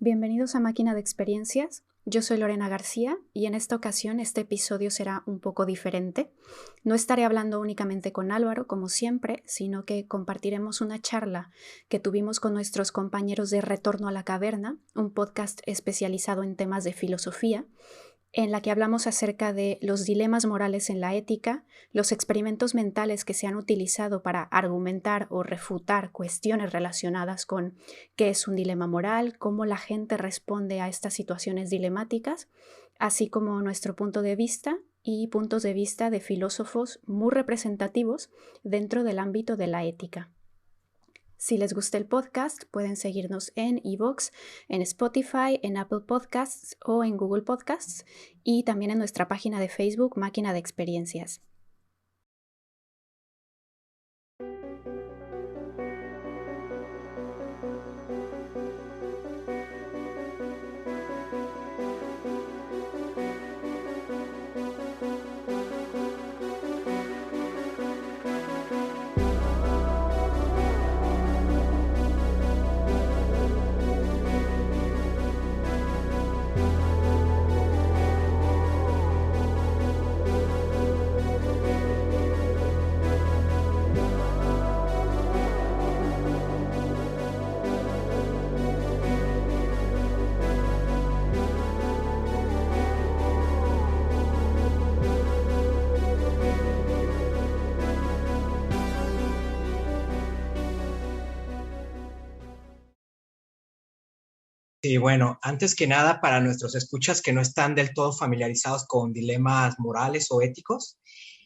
Bienvenidos a Máquina de Experiencias. Yo soy Lorena García y en esta ocasión este episodio será un poco diferente. No estaré hablando únicamente con Álvaro, como siempre, sino que compartiremos una charla que tuvimos con nuestros compañeros de Retorno a la Caverna, un podcast especializado en temas de filosofía, en la que hablamos acerca de los dilemas morales en la ética, los experimentos mentales que se han utilizado para argumentar o refutar cuestiones relacionadas con qué es un dilema moral, cómo la gente responde a estas situaciones dilemáticas, así como nuestro punto de vista y puntos de vista de filósofos muy representativos dentro del ámbito de la ética. Si les gusta el podcast, pueden seguirnos en iVoox, en Spotify, en Apple Podcasts o en Google Podcasts y también en nuestra página de Facebook Máquina de Experiencias. Sí, bueno, antes que nada, para nuestros escuchas que no están del todo familiarizados con dilemas morales o éticos,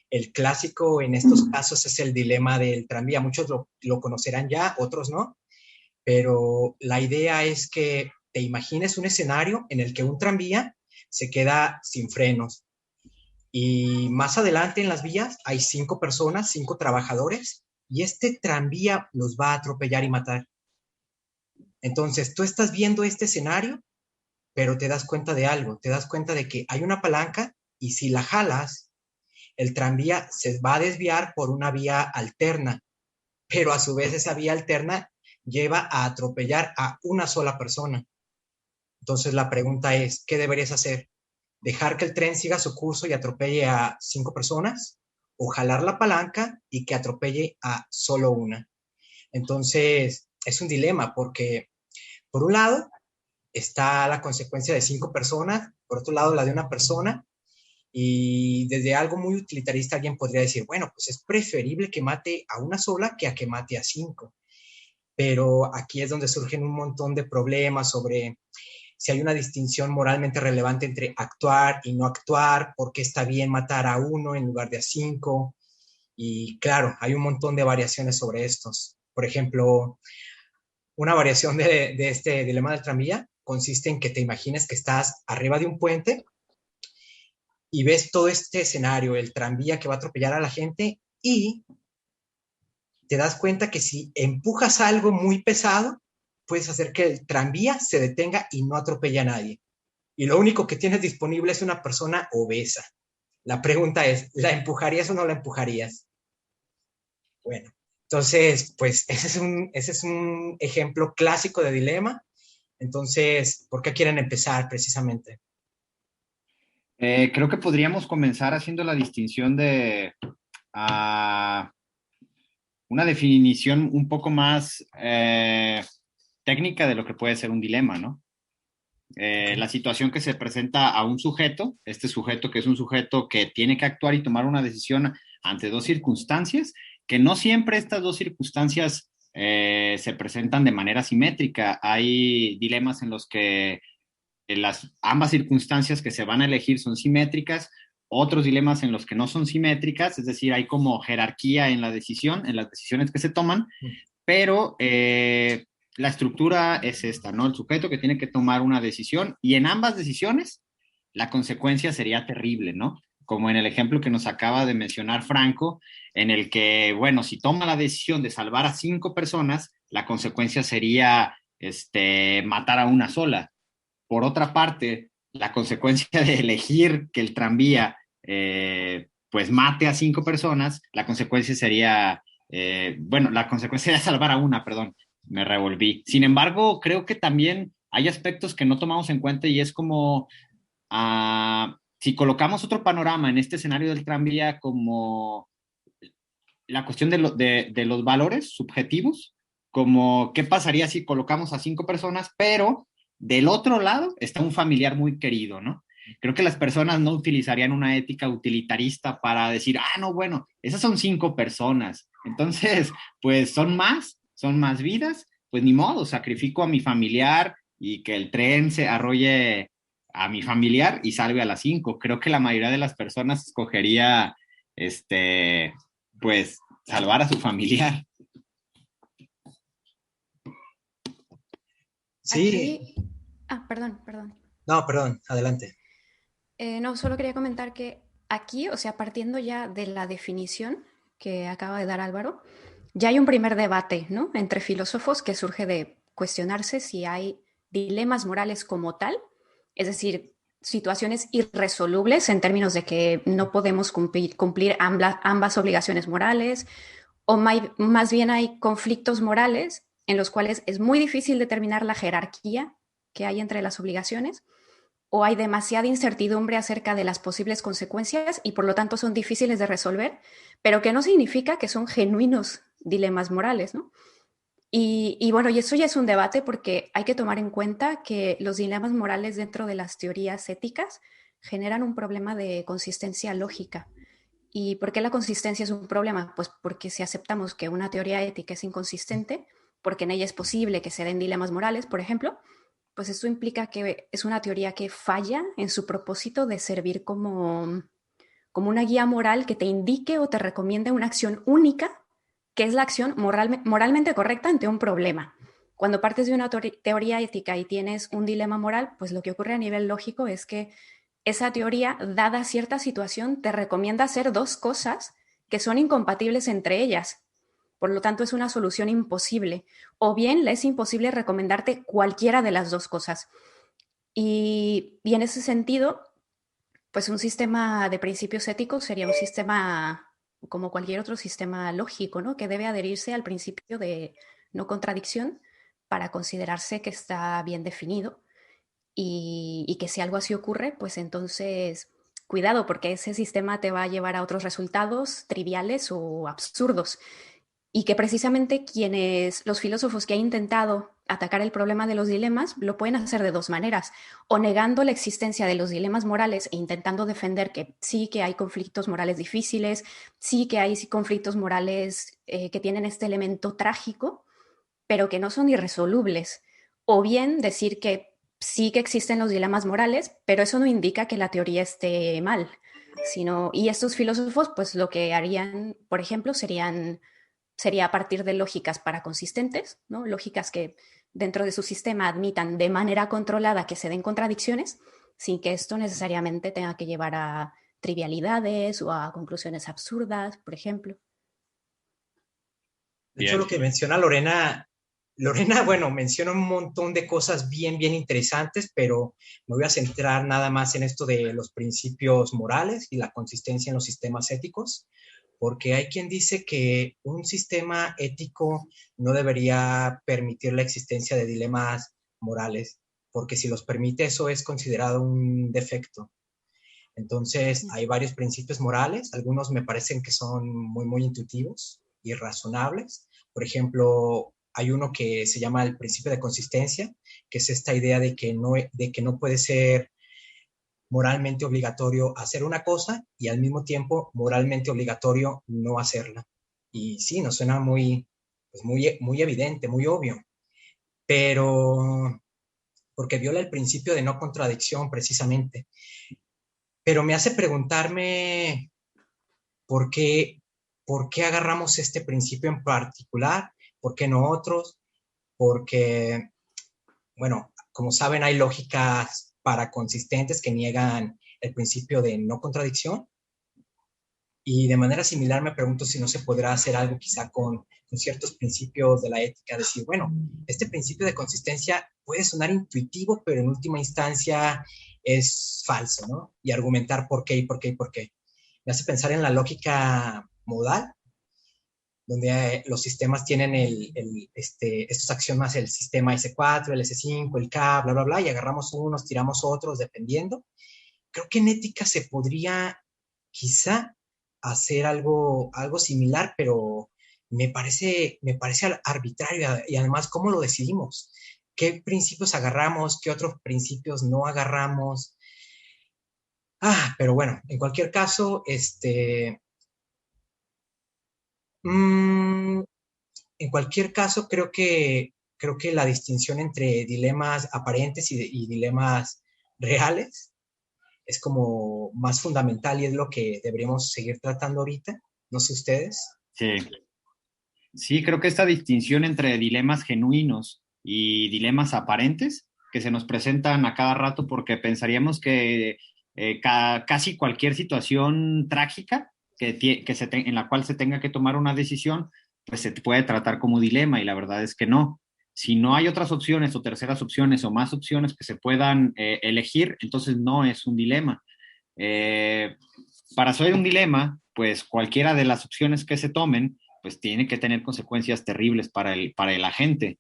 el clásico en estos casos es el dilema del tranvía. Muchos lo conocerán ya, otros no, pero la idea es que te imagines un escenario en el que un tranvía se queda sin frenos y más adelante en las vías hay 5 personas, 5 trabajadores, y este tranvía los va a atropellar y matar. Entonces, tú estás viendo este escenario, pero te das cuenta de algo, te das cuenta de que hay una palanca y si la jalas, el tranvía se va a desviar por una vía alterna, pero a su vez esa vía alterna lleva a atropellar a una sola persona. Entonces la pregunta es, ¿qué deberías hacer? ¿Dejar que el tren siga su curso y atropelle a 5 personas? ¿O jalar la palanca y que atropelle a solo una? Entonces es un dilema porque, por un lado, está la consecuencia de 5 personas, por otro lado la de una persona, y desde algo muy utilitarista alguien podría decir, bueno, pues es preferible que mate a una sola que a que mate a 5. Pero aquí es donde surgen un montón de problemas sobre si hay una distinción moralmente relevante entre actuar y no actuar, por qué está bien matar a uno en lugar de a 5. Y claro, hay un montón de variaciones sobre estos. Por ejemplo, una variación de este dilema del tranvía consiste en que te imagines que estás arriba de un puente y ves todo este escenario, el tranvía que va a atropellar a la gente y te das cuenta que si empujas algo muy pesado, puedes hacer que el tranvía se detenga y no atropelle a nadie. Y lo único que tienes disponible es una persona obesa. La pregunta es, ¿la empujarías o no la empujarías? Bueno, entonces, pues ese es un ejemplo clásico de dilema. Entonces, ¿por qué quieren empezar precisamente? Creo que podríamos comenzar haciendo la distinción de uh, una definición un poco más técnica de lo que puede ser un dilema, ¿no? La situación que se presenta a un sujeto, este sujeto que es un sujeto que tiene que actuar y tomar una decisión ante dos circunstancias, que no siempre estas dos circunstancias se presentan de manera simétrica. Hay dilemas en los que ambas circunstancias que se van a elegir son simétricas, otros dilemas en los que no son simétricas, es decir, hay como jerarquía en la decisión, en las decisiones que se toman, pero la estructura es esta, ¿no? El sujeto que tiene que tomar una decisión y en ambas decisiones la consecuencia sería terrible, ¿no? Como en el ejemplo que nos acaba de mencionar Franco, en el que, bueno, si toma la decisión de salvar a 5 personas, la consecuencia sería matar a una sola. Por otra parte, la consecuencia de elegir que el tranvía pues mate a 5 personas, la consecuencia sería, la consecuencia sería salvar a una, perdón, me revolví. Sin embargo, creo que también hay aspectos que no tomamos en cuenta y es como, si colocamos otro panorama en este escenario del tranvía como la cuestión de los valores subjetivos, como qué pasaría si colocamos a 5 personas, pero del otro lado está un familiar muy querido, ¿no? Creo que las personas no utilizarían una ética utilitarista para decir, no, bueno, esas son 5 personas, entonces, pues son más vidas, pues ni modo, sacrifico a mi familiar y que el tren se arrolle a mi familiar y salve a las 5. Creo que la mayoría de las personas escogería, pues, salvar a su familiar. Sí, Aquí, perdón. no, perdón, adelante. No, solo quería comentar que aquí, o sea, partiendo ya de la definición que acaba de dar Álvaro, ya hay un primer debate, ¿no? Entre filósofos que surge de cuestionarse si hay dilemas morales como tal, es decir, situaciones irresolubles en términos de que no podemos cumplir ambas obligaciones morales, o más bien hay conflictos morales en los cuales es muy difícil determinar la jerarquía que hay entre las obligaciones, o hay demasiada incertidumbre acerca de las posibles consecuencias y por lo tanto son difíciles de resolver, pero que no significa que son genuinos dilemas morales, ¿no? Y bueno, y eso ya es un debate porque hay que tomar en cuenta que los dilemas morales dentro de las teorías éticas generan un problema de consistencia lógica. ¿Y por qué la consistencia es un problema? Pues porque si aceptamos que una teoría ética es inconsistente, porque en ella es posible que se den dilemas morales, por ejemplo, pues esto implica que es una teoría que falla en su propósito de servir como una guía moral que te indique o te recomiende una acción única, que es la acción moralmente correcta ante un problema. Cuando partes de una teoría ética y tienes un dilema moral, pues lo que ocurre a nivel lógico es que esa teoría, dada cierta situación, te recomienda hacer dos cosas que son incompatibles entre ellas. Por lo tanto, es una solución imposible. O bien le es imposible recomendarte cualquiera de las dos cosas. Y en ese sentido, pues un sistema de principios éticos sería un sistema como cualquier otro sistema lógico, ¿no? Que debe adherirse al principio de no contradicción para considerarse que está bien definido y que si algo así ocurre, pues entonces cuidado, porque ese sistema te va a llevar a otros resultados triviales o absurdos. Y que precisamente los filósofos que han intentado atacar el problema de los dilemas lo pueden hacer de dos maneras, o negando la existencia de los dilemas morales e intentando defender que sí que hay conflictos morales difíciles, sí que hay conflictos morales que tienen este elemento trágico, pero que no son irresolubles, o bien decir que sí que existen los dilemas morales, pero eso no indica que la teoría esté mal, y estos filósofos pues lo que harían, por ejemplo, sería a partir de lógicas paraconsistentes, ¿no? Lógicas que dentro de su sistema admitan de manera controlada que se den contradicciones, sin que esto necesariamente tenga que llevar a trivialidades o a conclusiones absurdas, por ejemplo. De hecho, Bien. lo que menciona Lorena, bueno, menciona un montón de cosas bien, bien interesantes, pero me voy a centrar nada más en esto de los principios morales y la consistencia en los sistemas éticos, porque hay quien dice que un sistema ético no debería permitir la existencia de dilemas morales, porque si los permite, eso es considerado un defecto. Entonces, hay varios principios morales, algunos me parecen que son muy, muy intuitivos y razonables. Por ejemplo, hay uno que se llama el principio de consistencia, que es esta idea de que no puede ser moralmente obligatorio hacer una cosa y al mismo tiempo moralmente obligatorio no hacerla. Y sí, nos suena muy, pues muy evidente, muy obvio, pero porque viola el principio de no contradicción precisamente. Pero me hace preguntarme ¿por qué, por qué agarramos este principio en particular? ¿Por qué no otros? Porque, bueno, como saben, hay lógicas paraconsistentes que niegan el principio de no contradicción. Y de manera similar me pregunto si no se podrá hacer algo quizá con ciertos principios de la ética, decir, bueno, este principio de consistencia puede sonar intuitivo, pero en última instancia es falso, ¿no? Y argumentar por qué y por qué y por qué. Me hace pensar en la lógica modal, donde los sistemas tienen estos axiomas, el sistema S4, el S5, el K, bla, bla, bla, y agarramos unos, tiramos otros, dependiendo. Creo que en ética se podría quizá hacer algo similar, pero me parece arbitrario y además, ¿cómo lo decidimos? ¿Qué principios agarramos? ¿Qué otros principios no agarramos? Pero bueno, en cualquier caso, mm, en cualquier caso, creo que la distinción entre dilemas aparentes y dilemas reales es como más fundamental y es lo que deberíamos seguir tratando ahorita. No sé ustedes. Sí. Sí, creo que esta distinción entre dilemas genuinos y dilemas aparentes que se nos presentan a cada rato porque pensaríamos que casi cualquier situación trágica en la cual se tenga que tomar una decisión, pues se puede tratar como dilema y la verdad es que no. Si no hay otras opciones o terceras opciones o más opciones que se puedan elegir, entonces no es un dilema. Eh, para ser un dilema, pues cualquiera de las opciones que se tomen, pues tiene que tener consecuencias terribles para el agente.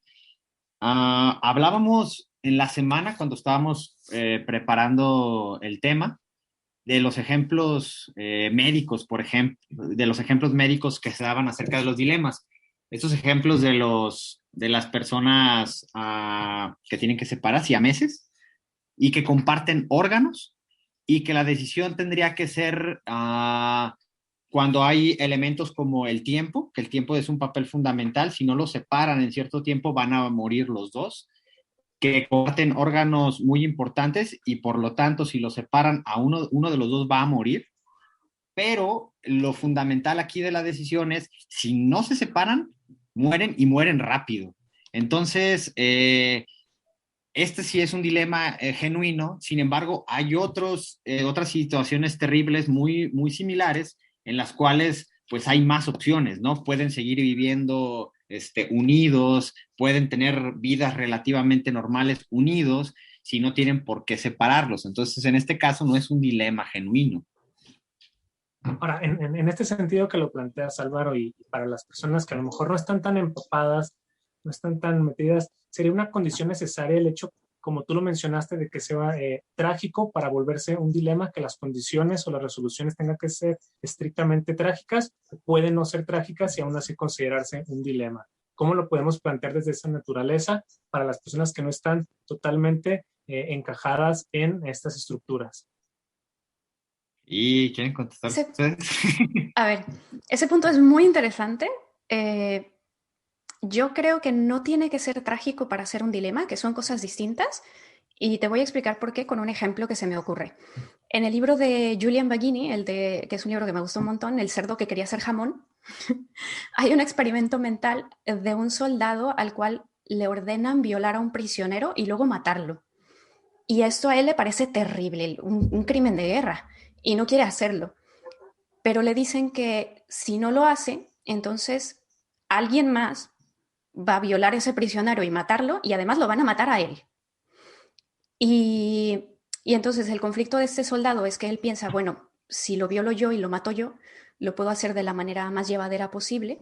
Hablábamos en la semana cuando estábamos preparando el tema de los ejemplos médicos, por ejemplo, de los ejemplos médicos que se daban acerca de los dilemas. Estos ejemplos de las personas que tienen que separarse a meses y que comparten órganos y que la decisión tendría que ser cuando hay elementos como el tiempo, que el tiempo es un papel fundamental, si no los separan en cierto tiempo van a morir los dos, que comparten órganos muy importantes y por lo tanto si los separan a uno de los dos va a morir, pero lo fundamental aquí de la decisión es si no se separan, mueren y mueren rápido. Entonces, este sí es un dilema genuino, sin embargo, hay otras situaciones terribles muy, muy similares en las cuales pues hay más opciones, ¿no? Pueden seguir viviendo unidos, pueden tener vidas relativamente normales unidos, si no tienen por qué separarlos. Entonces, en este caso no es un dilema genuino. Ahora, en este sentido que lo planteas, Álvaro, y para las personas que a lo mejor no están tan empapadas, no están tan metidas, sería una condición necesaria el hecho, como tú lo mencionaste, de que sea trágico para volverse un dilema, que las condiciones o las resoluciones tengan que ser estrictamente trágicas, pueden no ser trágicas y aún así considerarse un dilema. ¿Cómo lo podemos plantear desde esa naturaleza para las personas que no están totalmente encajadas en estas estructuras? ¿Y quieren contestar ustedes? A ver, ese punto es muy interesante. Yo creo que no tiene que ser trágico para ser un dilema, que son cosas distintas, y te voy a explicar por qué con un ejemplo que se me ocurre. En el libro de Julian Baggini, que es un libro que me gustó un montón, El cerdo que quería ser jamón, hay un experimento mental de un soldado al cual le ordenan violar a un prisionero y luego matarlo. Y esto a él le parece terrible, un crimen de guerra, y no quiere hacerlo. Pero le dicen que si no lo hace, entonces alguien más va a violar a ese prisionero y matarlo, y además lo van a matar a él. Y entonces el conflicto de este soldado es que él piensa, bueno, si lo violo yo y lo mato yo, lo puedo hacer de la manera más llevadera posible,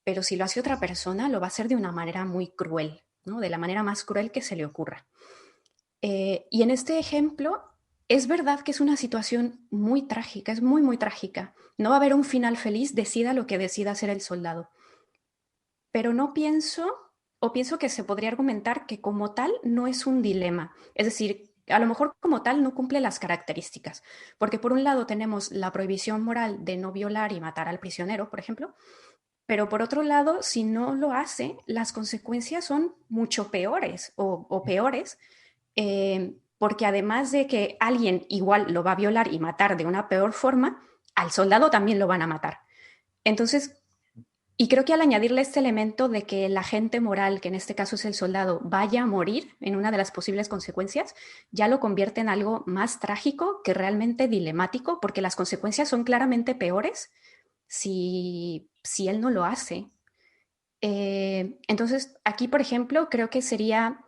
pero si lo hace otra persona, lo va a hacer de una manera muy cruel, ¿no? De la manera más cruel que se le ocurra. Y en este ejemplo, es verdad que es una situación muy trágica, es muy, muy trágica. No va a haber un final feliz, decida lo que decida hacer el soldado. Pero no pienso, o pienso que se podría argumentar que como tal no es un dilema. Es decir, a lo mejor como tal no cumple las características. Porque por un lado tenemos la prohibición moral de no violar y matar al prisionero, por ejemplo, pero por otro lado, si no lo hace, las consecuencias son mucho peores o peores, porque además de que alguien igual lo va a violar y matar de una peor forma, al soldado también lo van a matar. Entonces, y creo que al añadirle este elemento de que el agente moral, que en este caso es el soldado, vaya a morir en una de las posibles consecuencias, ya lo convierte en algo más trágico que realmente dilemático, porque las consecuencias son claramente peores si él no lo hace. Entonces, aquí, por ejemplo, creo que sería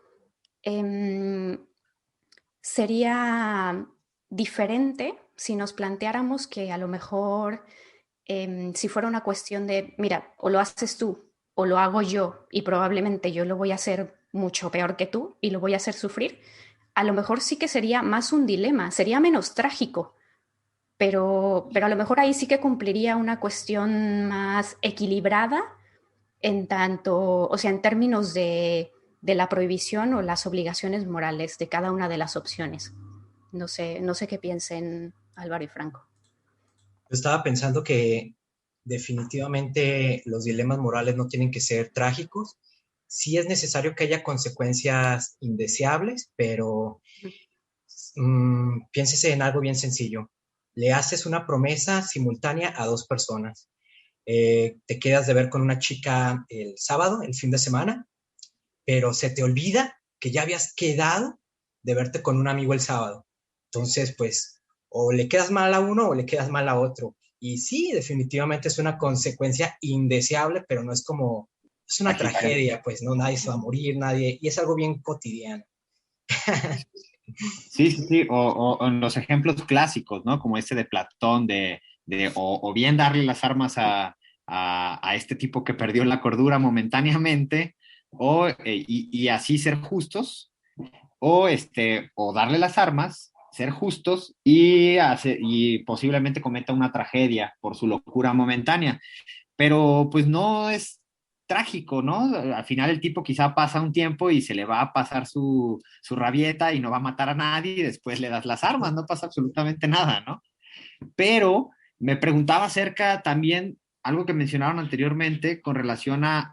diferente si nos planteáramos que a lo mejor si fuera una cuestión de, mira, o lo haces tú o lo hago yo y probablemente yo lo voy a hacer mucho peor que tú y lo voy a hacer sufrir, a lo mejor sí que sería más un dilema, sería menos trágico, pero a lo mejor ahí sí que cumpliría una cuestión más equilibrada en tanto, o sea, en términos de la prohibición o las obligaciones morales de cada una de las opciones. No sé qué piensen Álvaro y Franco. Yo estaba pensando que definitivamente los dilemas morales no tienen que ser trágicos. Sí es necesario que haya consecuencias indeseables, pero piénsese en algo bien sencillo. Le haces una promesa simultánea a dos personas. Te quedas de ver con una chica el sábado, el fin de semana, pero se te olvida que ya habías quedado de verte con un amigo el sábado. Entonces, pues, o le quedas mal a uno o le quedas mal a otro. Y sí, definitivamente es una consecuencia indeseable, pero no es como, es una Trágica. tragedia, pues, no, nadie se va a morir, nadie, y es algo bien cotidiano. Sí, sí, sí, o en los ejemplos clásicos, ¿no? Como este de Platón, o bien darle las armas a este tipo que perdió la cordura momentáneamente, y así ser justos, o darle las armas, ser justos y posiblemente cometa una tragedia por su locura momentánea. Pero pues no es trágico, ¿no? Al final el tipo quizá pasa un tiempo y se le va a pasar su rabieta y no va a matar a nadie y después le das las armas, no pasa absolutamente nada, ¿no? Pero me preguntaba acerca también algo que mencionaron anteriormente con relación a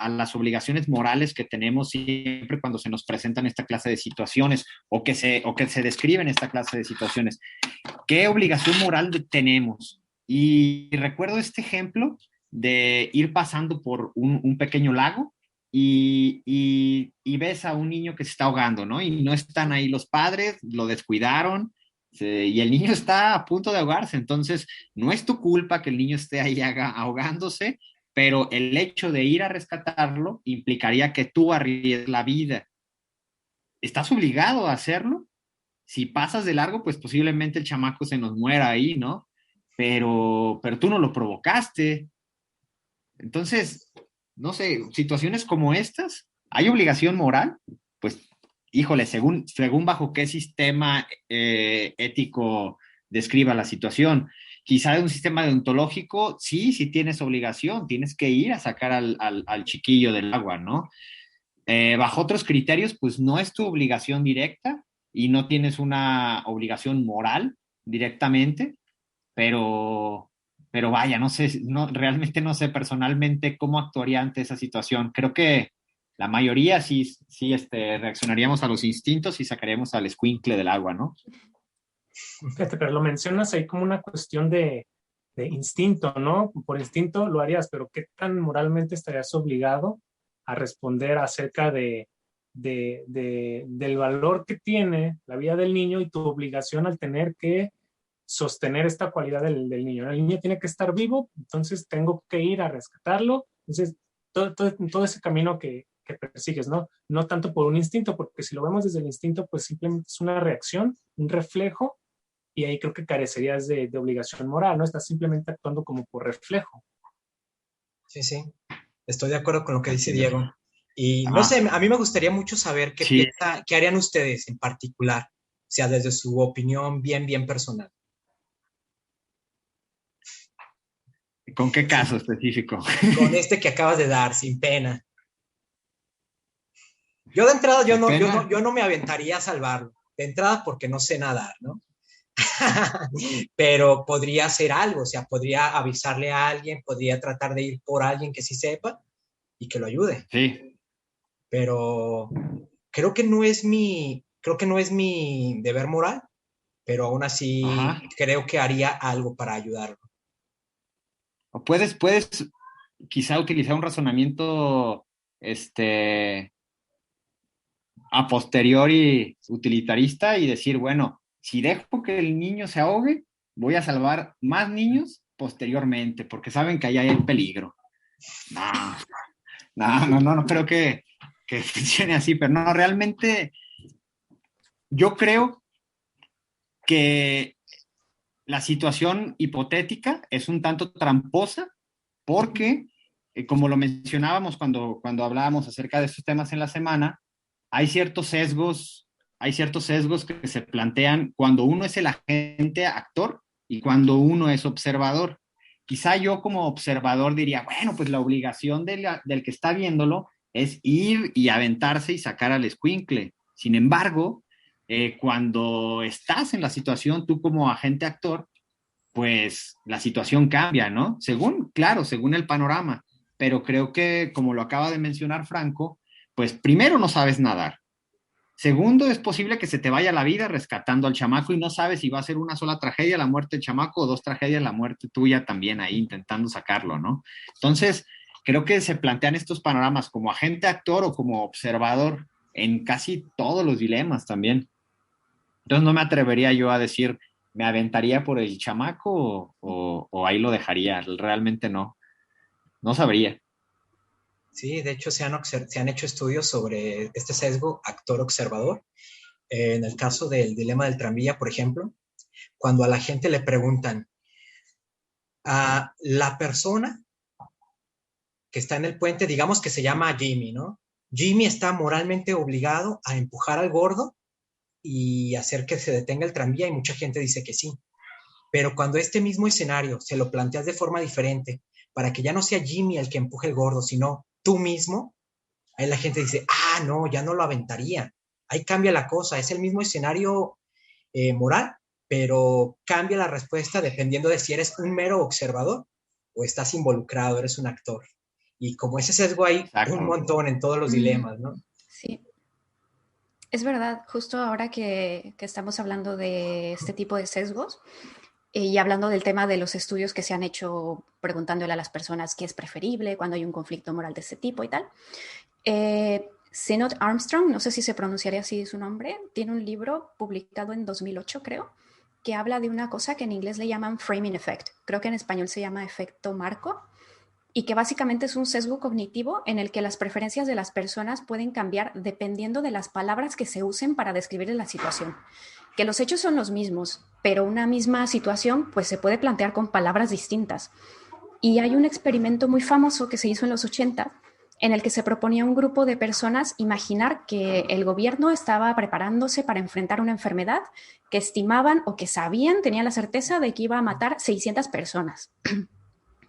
las obligaciones morales que tenemos siempre cuando se nos presentan esta clase de situaciones o que se describen esta clase de situaciones. ¿Qué obligación moral tenemos? Y recuerdo este ejemplo de ir pasando por un pequeño lago y ves a un niño que se está ahogando, ¿no? Y no están ahí los padres, lo descuidaron, y el niño está a punto de ahogarse. Entonces, no es tu culpa que el niño esté ahí ahogándose, pero el hecho de ir a rescatarlo implicaría que tú arriesgues la vida. ¿Estás obligado a hacerlo? Si pasas de largo, pues posiblemente el chamaco se nos muera ahí, ¿no? Pero tú no lo provocaste. Entonces, no sé, situaciones como estas, ¿hay obligación moral? Pues, híjole, según bajo qué sistema ético describa la situación. Quizá de un sistema deontológico, sí, sí tienes obligación, tienes que ir a sacar al chiquillo del agua, ¿no? Bajo otros criterios, pues no es tu obligación directa y no tienes una obligación moral directamente, pero, pero vaya, no sé, no, realmente no sé personalmente cómo actuaría ante esa situación. Creo que la mayoría sí, sí reaccionaríamos a los instintos y sacaríamos al escuincle del agua, ¿no? Fíjate, pero lo mencionas ahí como una cuestión de instinto, ¿no? Por instinto lo harías, pero ¿qué tan moralmente estarías obligado a responder acerca del valor que tiene la vida del niño y tu obligación al tener que sostener esta cualidad del niño? El niño tiene que estar vivo, entonces tengo que ir a rescatarlo. Entonces, todo ese camino que persigues, ¿no? No tanto por un instinto, porque si lo vemos desde el instinto, pues simplemente es una reacción, un reflejo, y ahí creo que carecerías de obligación moral, ¿no? Estás simplemente actuando como por reflejo. Sí, sí, estoy de acuerdo con lo que dice Entiendo. Diego. Y no Ajá. sé, a mí me gustaría mucho saber qué Sí, piensa, qué harían ustedes en particular, o sea, desde su opinión bien, bien personal. ¿con qué Sí, caso específico? con este que acabas de dar, sin pena. Yo de entrada, Sin pena. yo no me aventaría a salvarlo. De entrada porque no sé nadar, ¿no? Pero podría hacer algo, o sea, podría avisarle a alguien, podría tratar de ir por alguien que sí sepa y que lo ayude. Sí, Pero creo que no es mi deber moral, pero aún así ajá. creo que haría algo para ayudarlo. O puedes quizá utilizar un razonamiento, este, a posteriori utilitarista y decir, bueno, si dejo que el niño se ahogue, voy a salvar más niños posteriormente, porque saben que allá hay peligro. No, no creo que funcione así, pero no, realmente yo creo que la situación hipotética es un tanto tramposa porque, como lo mencionábamos cuando hablábamos acerca de estos temas en la semana, hay ciertos sesgos, que se plantean cuando uno es el agente actor y cuando uno es observador. Quizá yo como observador diría, bueno, pues la obligación del que está viéndolo es ir y aventarse y sacar al escuincle. Sin embargo, cuando estás en la situación, tú como agente actor, pues la situación cambia, ¿no? Según el panorama, pero creo que, como lo acaba de mencionar Franco, pues primero no sabes nadar. Segundo, es posible que se te vaya la vida rescatando al chamaco y no sabes si va a ser una sola tragedia la muerte del chamaco o dos tragedias la muerte tuya también ahí intentando sacarlo, ¿no? Entonces, creo que se plantean estos panoramas como agente actor o como observador en casi todos los dilemas también. Entonces no me atrevería yo a decir, me aventaría por el chamaco o ahí lo dejaría. Realmente no sabría. Sí, de hecho se han hecho estudios sobre este sesgo actor-observador. En el caso del dilema del tranvía, por ejemplo, cuando a la gente le preguntan a la persona que está en el puente, digamos que se llama Jimmy, ¿no? Jimmy está moralmente obligado a empujar al gordo y hacer que se detenga el tranvía y mucha gente dice que sí. Pero cuando este mismo escenario se lo planteas de forma diferente, para que ya no sea Jimmy el que empuje el gordo, sino tú mismo, ahí la gente dice, no, ya no lo aventaría. Ahí cambia la cosa, es el mismo escenario moral, pero cambia la respuesta dependiendo de si eres un mero observador o estás involucrado, eres un actor. Y como ese sesgo hay un montón en todos los dilemas, ¿no? Sí. Es verdad, justo ahora que estamos hablando de este tipo de sesgos y hablando del tema de los estudios que se han hecho preguntándole a las personas qué es preferible cuando hay un conflicto moral de este tipo y tal, Synod Armstrong, no sé si se pronunciaría así su nombre, tiene un libro publicado en 2008, creo, que habla de una cosa que en inglés le llaman framing effect, creo que en español se llama efecto marco, y que básicamente es un sesgo cognitivo en el que las preferencias de las personas pueden cambiar dependiendo de las palabras que se usen para describir la situación. Que los hechos son los mismos, pero una misma situación pues se puede plantear con palabras distintas. Y hay un experimento muy famoso que se hizo en los 80 en el que se proponía a un grupo de personas imaginar que el gobierno estaba preparándose para enfrentar una enfermedad que estimaban o que sabían, tenían la certeza de que iba a matar 600 personas.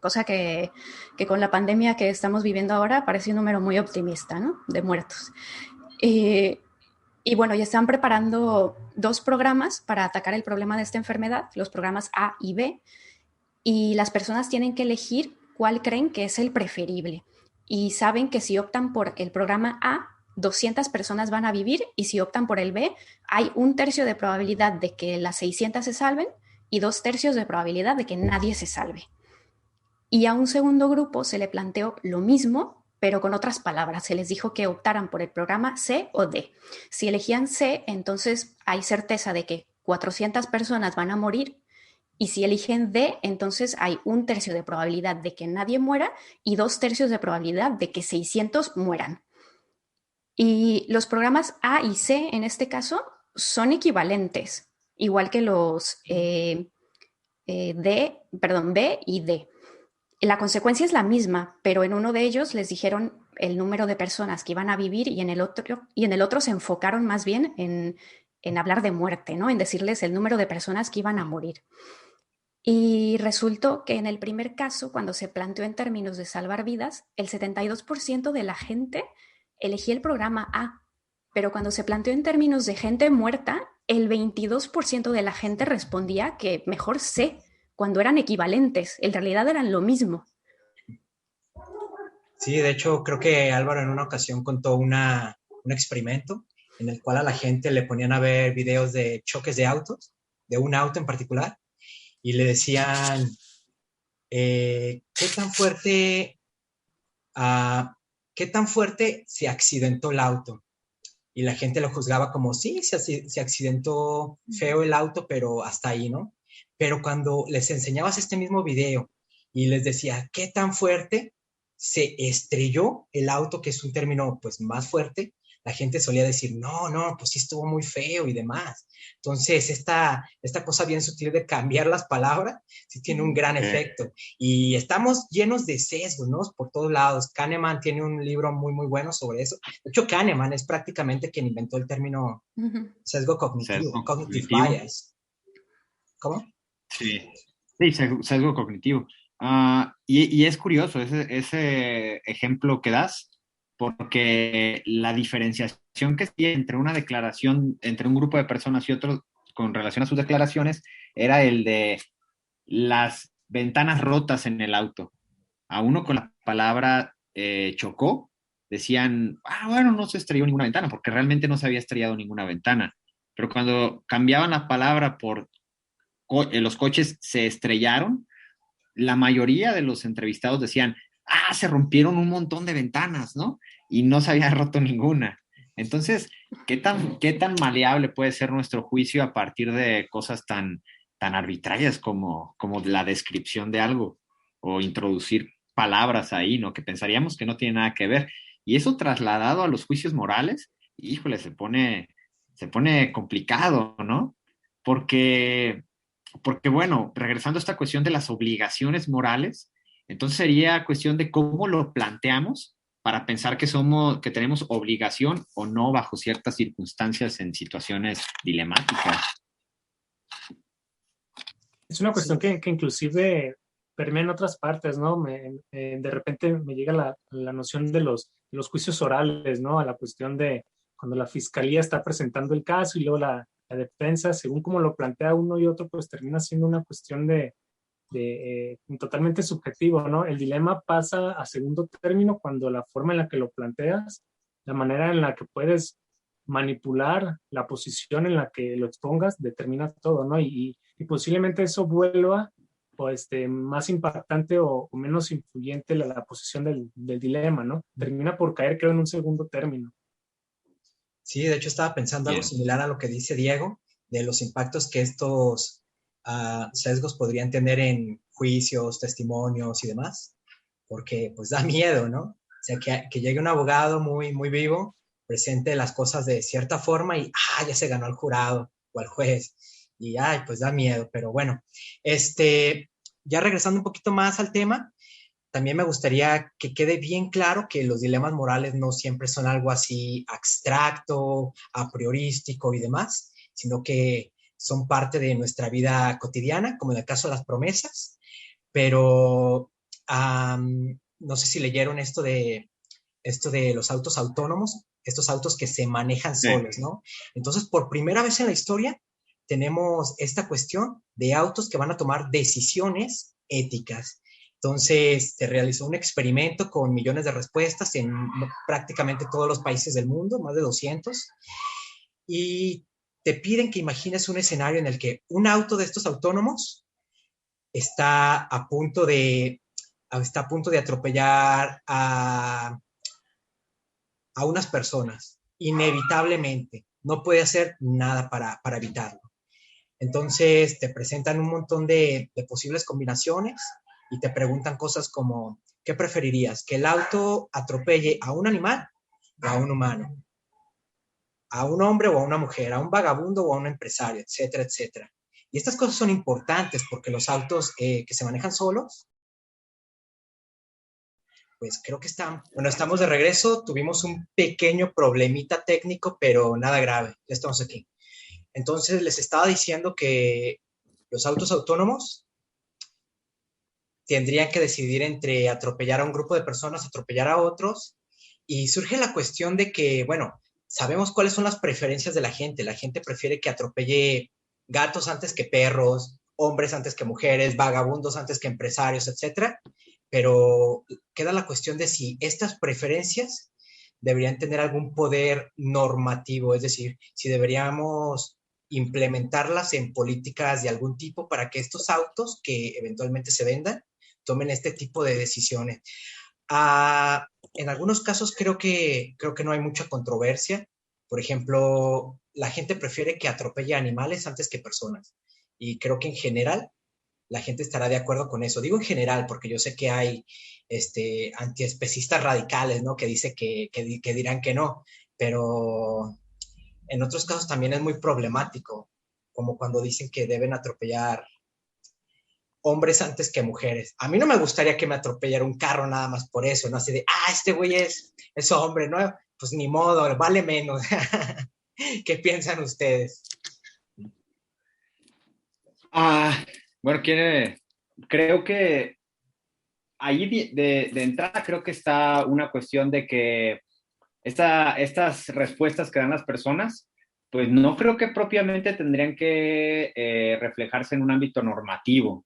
Cosa que con la pandemia que estamos viviendo ahora parece un número muy optimista, ¿no? De muertos. Y bueno, ya están preparando 2 programas para atacar el problema de esta enfermedad, los programas A y B, y las personas tienen que elegir cuál creen que es el preferible. Y saben que si optan por el programa A, 200 personas van a vivir, y si optan por el B, hay 1/3 de probabilidad de que las 600 se salven y 2/3 de probabilidad de que nadie se salve. Y a un segundo grupo se le planteó lo mismo, pero con otras palabras. Se les dijo que optaran por el programa C o D. Si elegían C, entonces hay certeza de que 400 personas van a morir, y si eligen D, entonces hay 1/3 de probabilidad de que nadie muera y 2/3 de probabilidad de que 600 mueran. Y los programas A y C, en este caso, son equivalentes, igual que los B y D. La consecuencia es la misma, pero en uno de ellos les dijeron el número de personas que iban a vivir y en el otro se enfocaron más bien en hablar de muerte, ¿no? En decirles el número de personas que iban a morir. Y resultó que en el primer caso, cuando se planteó en términos de salvar vidas, el 72% de la gente elegía el programa A, pero cuando se planteó en términos de gente muerta, el 22% de la gente respondía que mejor C, cuando eran equivalentes, en realidad eran lo mismo. Sí, de hecho, creo que Álvaro en una ocasión contó un experimento en el cual a la gente le ponían a ver videos de choques de autos, de un auto en particular, y le decían, ¿qué tan fuerte se accidentó el auto? Y la gente lo juzgaba como, sí, se accidentó feo el auto, pero hasta ahí, ¿no? Pero cuando les enseñabas este mismo video y les decía, ¿qué tan fuerte se estrelló el auto, que es un término pues más fuerte? la gente solía decir, no, no, pues sí estuvo muy feo y demás. Entonces, esta cosa bien sutil de cambiar las palabras, sí tiene un gran efecto. Y estamos llenos de sesgos, ¿no? Por todos lados. Kahneman tiene un libro muy, muy bueno sobre eso. De hecho, Kahneman es prácticamente quien inventó el término sesgo cognitivo, Sesgo cognitive cognitivo. bias. ¿Cómo? Sí, sí, sesgo cognitivo. Y es curioso ese ejemplo que das, porque la diferenciación que hay entre una declaración, entre un grupo de personas y otro con relación a sus declaraciones, era el de las ventanas rotas en el auto. A uno con la palabra chocó, decían, bueno, no se estrelló ninguna ventana, porque realmente no se había estrellado ninguna ventana. Pero cuando cambiaban la palabra por los coches se estrellaron, la mayoría de los entrevistados decían, se rompieron un montón de ventanas, ¿no? Y no se había roto ninguna. Entonces, qué tan maleable puede ser nuestro juicio a partir de cosas tan arbitrarias como la descripción de algo o introducir palabras ahí, ¿no? Que pensaríamos que no tiene nada que ver. Y eso trasladado a los juicios morales, híjole, se pone complicado, ¿no? Porque bueno, regresando a esta cuestión de las obligaciones morales, entonces sería cuestión de cómo lo planteamos para pensar que tenemos obligación o no bajo ciertas circunstancias en situaciones dilemáticas. Es una cuestión que inclusive permea en otras partes, ¿no? De repente me llega la noción de los juicios orales, ¿no? A la cuestión de cuando la fiscalía está presentando el caso y luego la defensa, según como lo plantea uno y otro, pues termina siendo una cuestión de totalmente subjetivo, ¿no? El dilema pasa a segundo término cuando la forma en la que lo planteas, la manera en la que puedes manipular la posición en la que lo expongas, determina todo, ¿no? Y posiblemente eso vuelva o más impactante o menos influyente la posición del dilema, ¿no? Termina por caer, creo, en un segundo término. Sí, de hecho estaba pensando algo similar a lo que dice Diego, de los impactos que estos sesgos podrían tener en juicios, testimonios y demás, porque pues da miedo, ¿no? O sea, que llegue un abogado muy, muy vivo, presente las cosas de cierta forma y, ya se ganó al jurado o al juez. Y, pues da miedo, pero bueno, ya regresando un poquito más al tema, también me gustaría que quede bien claro que los dilemas morales no siempre son algo así abstracto, a priorístico y demás, sino que son parte de nuestra vida cotidiana, como en el caso de las promesas, pero no sé si leyeron esto de los autos autónomos, estos autos que se manejan solos, ¿no? Entonces, por primera vez en la historia, tenemos esta cuestión de autos que van a tomar decisiones éticas. Entonces, se realizó un experimento con millones de respuestas en prácticamente todos los países del mundo, más de 200, y te piden que imagines un escenario en el que un auto de estos autónomos está a punto de atropellar a unas personas, inevitablemente. No puede hacer nada para evitarlo. Entonces te presentan un montón de posibles combinaciones y te preguntan cosas como, ¿qué preferirías? ¿Que el auto atropelle a un animal o a un humano? ¿A un hombre o a una mujer? ¿A un vagabundo o a un empresario? Etcétera, etcétera. Y estas cosas son importantes porque los autos que se manejan solos, pues creo que estamos de regreso. Tuvimos un pequeño problemita técnico, pero nada grave. Ya estamos aquí. Entonces les estaba diciendo que los autos autónomos tendrían que decidir entre atropellar a un grupo de personas, atropellar a otros, y surge la cuestión de que, bueno, sabemos cuáles son las preferencias de la gente. La gente prefiere que atropelle gatos antes que perros, hombres antes que mujeres, vagabundos antes que empresarios, etcétera. Pero queda la cuestión de si estas preferencias deberían tener algún poder normativo, es decir, si deberíamos implementarlas en políticas de algún tipo para que estos autos que eventualmente se vendan tomen este tipo de decisiones. En algunos casos creo que no hay mucha controversia. Por ejemplo, la gente prefiere que atropelle animales antes que personas. Y creo que en general la gente estará de acuerdo con eso. Digo en general porque yo sé que hay antiespecistas radicales, ¿no? Que dice que dirán que no. pero en otros casos también es muy problemático, como cuando dicen que deben atropellar hombres antes que mujeres. A mí no me gustaría que me atropellara un carro nada más por eso, no así de, este güey es hombre, ¿no? Pues ni modo, vale menos. ¿Qué piensan ustedes? Bueno, creo que ahí de entrada creo que está una cuestión de que estas respuestas que dan las personas, pues no creo que propiamente tendrían que reflejarse en un ámbito normativo.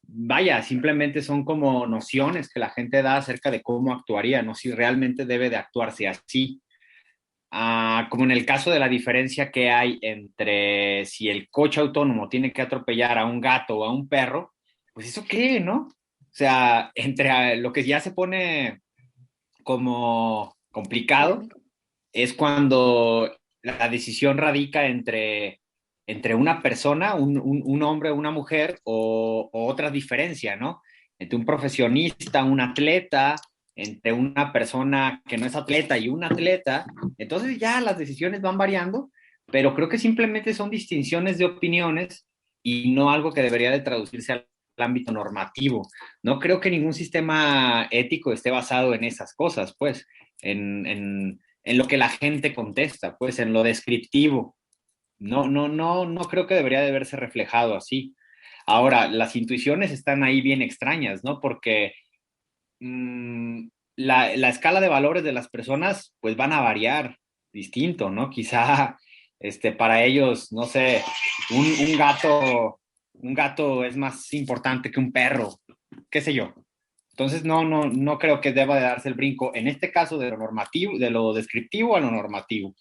Vaya, simplemente son como nociones que la gente da acerca de cómo actuaría, no si realmente debe de actuarse así. Como en el caso de la diferencia que hay entre si el coche autónomo tiene que atropellar a un gato o a un perro, pues eso qué, ¿no? O sea, entre lo que ya se pone como complicado es cuando la decisión radica entre una persona, un hombre o una mujer, o otra diferencia, ¿no? Entre un profesionista, un atleta, entre una persona que no es atleta y un atleta. Entonces ya las decisiones van variando, pero creo que simplemente son distinciones de opiniones y no algo que debería de traducirse al ámbito normativo. No creo que ningún sistema ético esté basado en esas cosas, pues, en lo que la gente contesta, pues, en lo descriptivo. No creo que debería de verse reflejado así. Ahora, las intuiciones están ahí bien extrañas, ¿no? Porque la escala de valores de las personas, pues, van a variar distinto, ¿no? Quizá, para ellos, no sé, un gato es más importante que un perro, qué sé yo. Entonces, no creo que deba de darse el brinco, en este caso, de lo normativo, de lo descriptivo a lo normativo.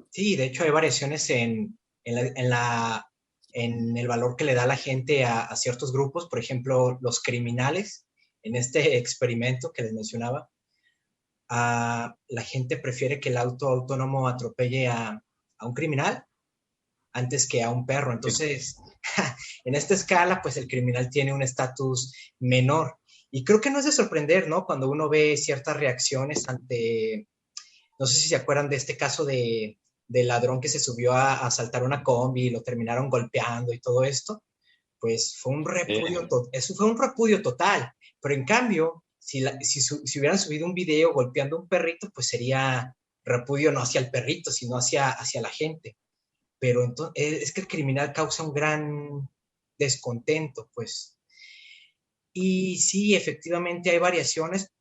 Sí, de hecho hay variaciones en el valor que le da la gente a ciertos grupos, por ejemplo, los criminales, en este experimento que les mencionaba, la gente prefiere que el auto autónomo atropelle a un criminal antes que a un perro. Entonces, en esta escala, pues el criminal tiene un estatus menor. Y creo que no es de sorprender, ¿no? Cuando uno ve ciertas reacciones ante, no sé si se acuerdan de este caso del ladrón que se subió a asaltar una combi y lo terminaron golpeando y todo esto, pues fue un repudio, eso fue un repudio total. Pero en cambio, si hubieran subido un video golpeando a un perrito, pues sería repudio no hacia el perrito, sino hacia la gente. Pero entonces, es que el criminal causa un gran descontento, pues. Y sí, efectivamente hay variaciones,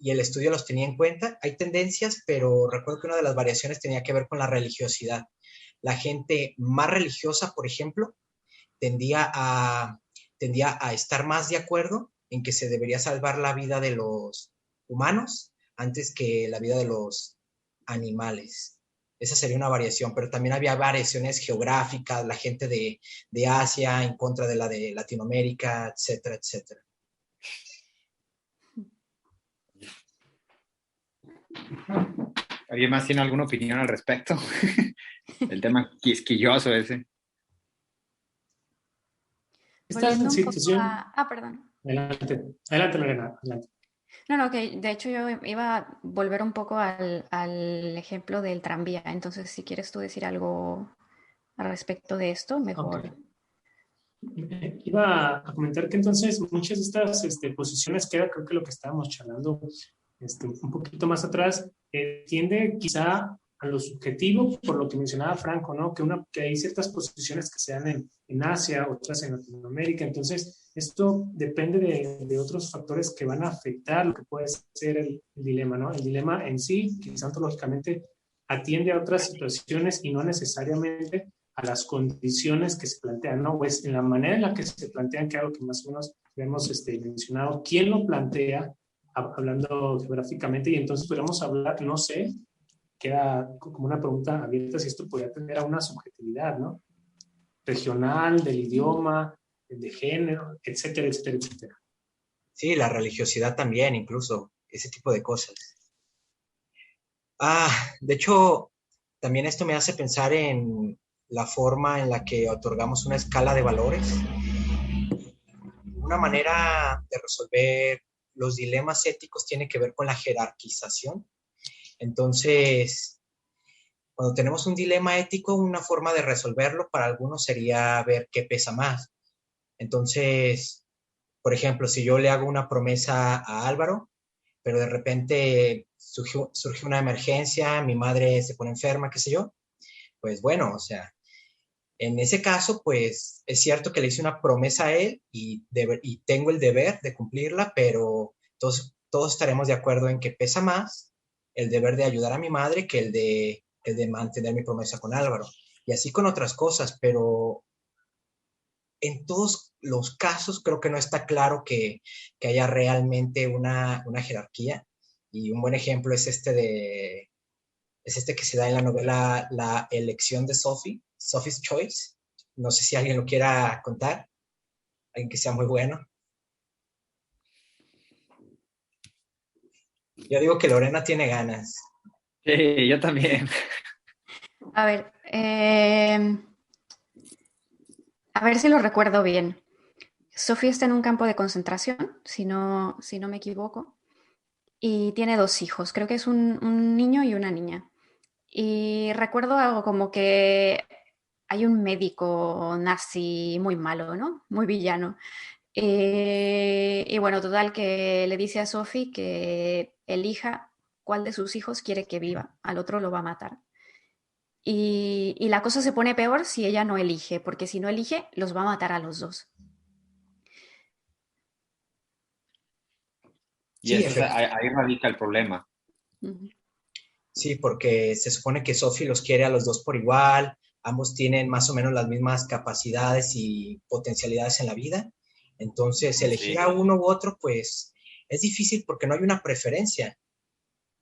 y el estudio los tenía en cuenta. Hay tendencias, pero recuerdo que una de las variaciones tenía que ver con la religiosidad. La gente más religiosa, por ejemplo, tendía a estar más de acuerdo en que se debería salvar la vida de los humanos antes que la vida de los animales. Esa sería una variación, pero también había variaciones geográficas, la gente de Asia en contra de la de Latinoamérica, etcétera, etcétera. ¿Alguien más tiene alguna opinión al respecto? El tema quisquilloso ese. Esta Volviendo un poco situación. perdón. Adelante, Lorena, adelante. No, que de hecho yo iba a volver un poco al ejemplo del tranvía. Entonces, si quieres tú decir algo al respecto de esto, mejor. Okay. Iba a comentar que entonces muchas de estas posiciones, que era creo que lo que estábamos charlando un poquito más atrás, tiende quizá a lo subjetivo, por lo que mencionaba Franco, ¿no? Que hay ciertas posiciones que se dan en Asia, otras en Latinoamérica. Entonces, esto depende de otros factores que van a afectar lo que puede ser el dilema, ¿no? El dilema en sí, quizá ontológicamente, atiende a otras situaciones y no necesariamente a las condiciones que se plantean, ¿no? Pues en la manera en la que se plantean, que algo que más o menos hemos mencionado, quién lo plantea, hablando geográficamente, y entonces podríamos hablar, no sé, queda como una pregunta abierta si esto podría tener a una subjetividad, ¿no? Regional, del idioma, de género, etcétera, etcétera, etcétera. Sí, la religiosidad también, incluso, ese tipo de cosas. De hecho, también esto me hace pensar en la forma en la que otorgamos una escala de valores. Una manera de resolver los dilemas éticos tienen que ver con la jerarquización. Entonces, cuando tenemos un dilema ético, una forma de resolverlo para algunos sería ver qué pesa más. Entonces, por ejemplo, si yo le hago una promesa a Álvaro, pero de repente surge una emergencia, mi madre se pone enferma, qué sé yo, pues bueno, o sea, en ese caso, pues es cierto que le hice una promesa a él y tengo el deber de cumplirla, pero todos estaremos de acuerdo en que pesa más el deber de ayudar a mi madre que el de mantener mi promesa con Álvaro. Y así con otras cosas, pero en todos los casos creo que no está claro que haya realmente una jerarquía. Y un buen ejemplo es este que se da en la novela La elección de Sophie, Sophie's Choice. No sé si alguien lo quiera contar, alguien que sea muy bueno. Yo digo que Lorena tiene ganas. Sí, yo también. A ver, a ver si lo recuerdo bien. Sofía está en un campo de concentración, si no me equivoco, y tiene dos hijos. Creo que es un niño y una niña. Y recuerdo algo como que hay un médico nazi muy malo, ¿no? Muy villano. Y bueno, total, que le dice a Sophie que elija cuál de sus hijos quiere que viva. Al otro lo va a matar. Y la cosa se pone peor si ella no elige, porque si no elige, los va a matar a los dos. Y Sí, eso es, ahí radica el problema. Ujú. sí, porque se supone que Sophie los quiere a los dos por igual, ambos tienen más o menos las mismas capacidades y potencialidades en la vida. Entonces, elegir Sí, a uno u otro, pues es difícil porque no hay una preferencia.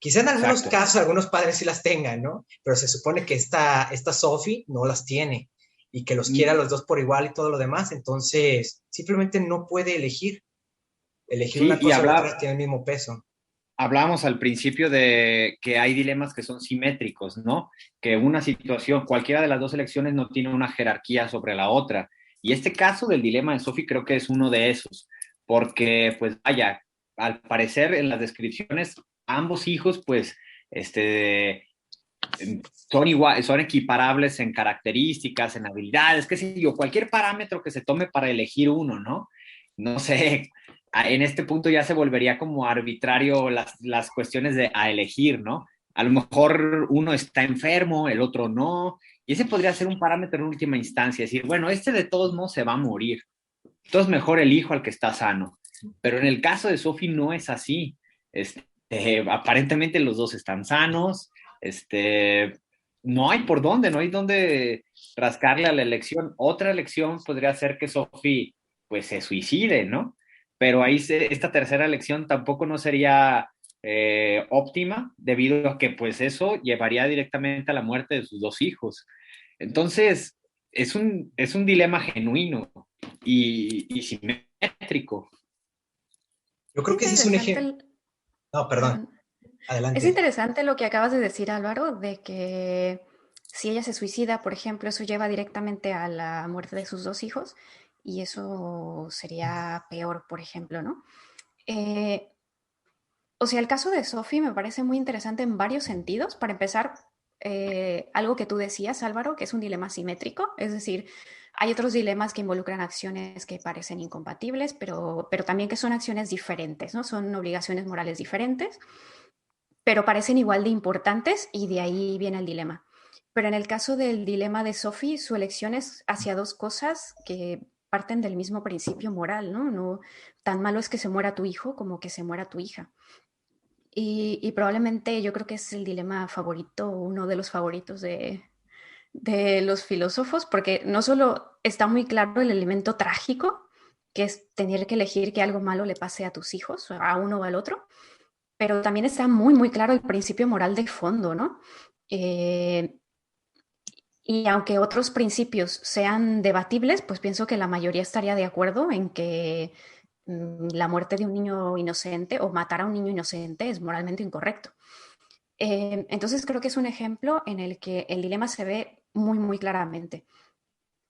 Quizá en algunos exacto. casos algunos padres sí las tengan, ¿no? Pero se supone que esta Sophie no las tiene y que los quiere a Mm, los dos por igual y todo lo demás. Entonces, simplemente no puede elegir. Elegir sí, una cosa u otra tiene el mismo peso. hablábamos al principio de que hay dilemas que son simétricos, ¿no? Que una situación, cualquiera de las dos elecciones no tiene una jerarquía sobre la otra. Y este caso del dilema de Sophie creo que es uno de esos, porque pues vaya, al parecer en las descripciones, ambos hijos pues este, son igual, son equiparables en características, en habilidades, qué sé yo, cualquier parámetro que se tome para elegir uno, ¿no? No sé, en este punto ya se volvería como arbitrario las cuestiones de a elegir, ¿no? A lo mejor uno está enfermo, el otro no, y ese podría ser un parámetro en última instancia, decir, bueno, este de todos modos se va a morir, entonces mejor elijo al que está sano. Pero en el caso de Sophie no es así. Aparentemente los dos están sanos, este, no hay por dónde, no hay dónde rascarle a la elección. Otra elección podría ser que Sophie pues se suicide, ¿no? Pero ahí esta tercera elección tampoco no sería óptima debido a que pues eso llevaría directamente a la muerte de sus dos hijos. Entonces, es un dilema genuino y simétrico. Yo Es creo que ese es un interesante, ejemplo. No, perdón, perdón. Es adelante. interesante lo que acabas de decir, Álvaro, de que si ella se suicida, por ejemplo, eso lleva directamente a la muerte de sus dos hijos y eso sería peor, por ejemplo, ¿no? Eh, O sea, el caso de Sophie me parece muy interesante en varios sentidos. Para empezar, algo que tú decías, Álvaro, que es un dilema simétrico, es decir, hay otros dilemas que involucran acciones que parecen incompatibles, pero también que son acciones diferentes, ¿no? Son obligaciones morales diferentes, pero parecen igual de importantes y de ahí viene el dilema. Pero en el caso del dilema de Sophie, su elección es hacia dos cosas que parten del mismo principio moral, ¿no? No tan malo es que se muera tu hijo como que se muera tu hija. Y probablemente yo creo que es el dilema favorito, uno de los favoritos de los filósofos, porque no solo está muy claro el elemento trágico, que es tener que elegir que algo malo le pase a tus hijos, a uno o al otro, pero también está muy, muy claro el principio moral de fondo, ¿no? Eh, y aunque otros principios sean debatibles, pues pienso que la mayoría estaría de acuerdo en que la muerte de un niño inocente o matar a un niño inocente es moralmente incorrecto. Entonces creo que es un ejemplo en el que el dilema se ve muy, muy claramente.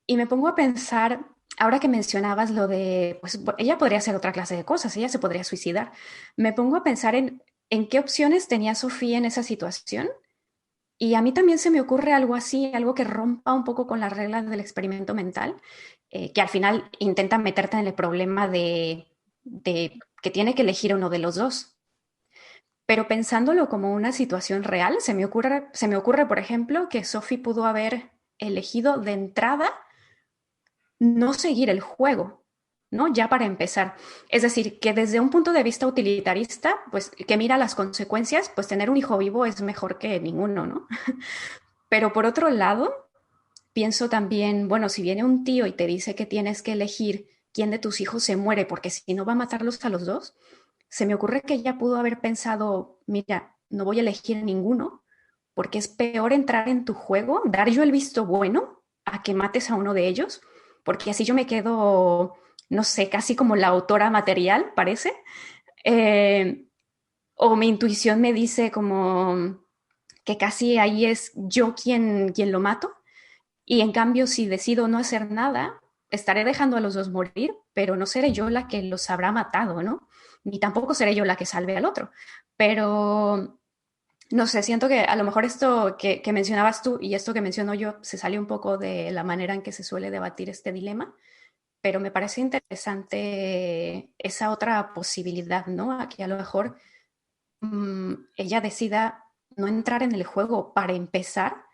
Y me pongo a pensar ahora que mencionabas lo de, pues ella podría hacer otra clase de cosas, ella se podría suicidar. Me pongo a pensar en qué opciones tenía Sofía en esa situación. Y a mí también se me ocurre algo así, algo que rompa un poco con las reglas del experimento mental, que al final intenta meterte en el problema de que tiene que elegir uno de los dos. Pero pensándolo como una situación real, se me ocurre, por ejemplo, que Sophie pudo haber elegido de entrada no seguir el juego, ¿no? Ya para empezar. Es decir, que desde un punto de vista utilitarista, pues que mira las consecuencias, pues tener un hijo vivo es mejor que ninguno, ¿no? Pero por otro lado, pienso también, bueno, si viene un tío y te dice que tienes que elegir quién de tus hijos se muere, porque si no va a matarlos a los dos, se me ocurre que ella pudo haber pensado, mira, no voy a elegir ninguno, porque es peor entrar en tu juego, dar yo el visto bueno a que mates a uno de ellos, porque así yo me quedo, no sé, casi como la autora material, parece. Eh, o mi intuición me dice como que casi ahí es yo quien lo mato. Y en cambio, si decido no hacer nada, estaré dejando a los dos morir, pero no seré yo la que los habrá matado, ¿no? Ni tampoco seré yo la que salve al otro. Pero, no sé, siento que a lo mejor esto que mencionabas tú y esto que menciono yo se sale un poco de la manera en que se suele debatir este dilema, pero me parece interesante esa otra posibilidad, ¿no? A que a lo mejor ella decida no entrar en el juego para empezar,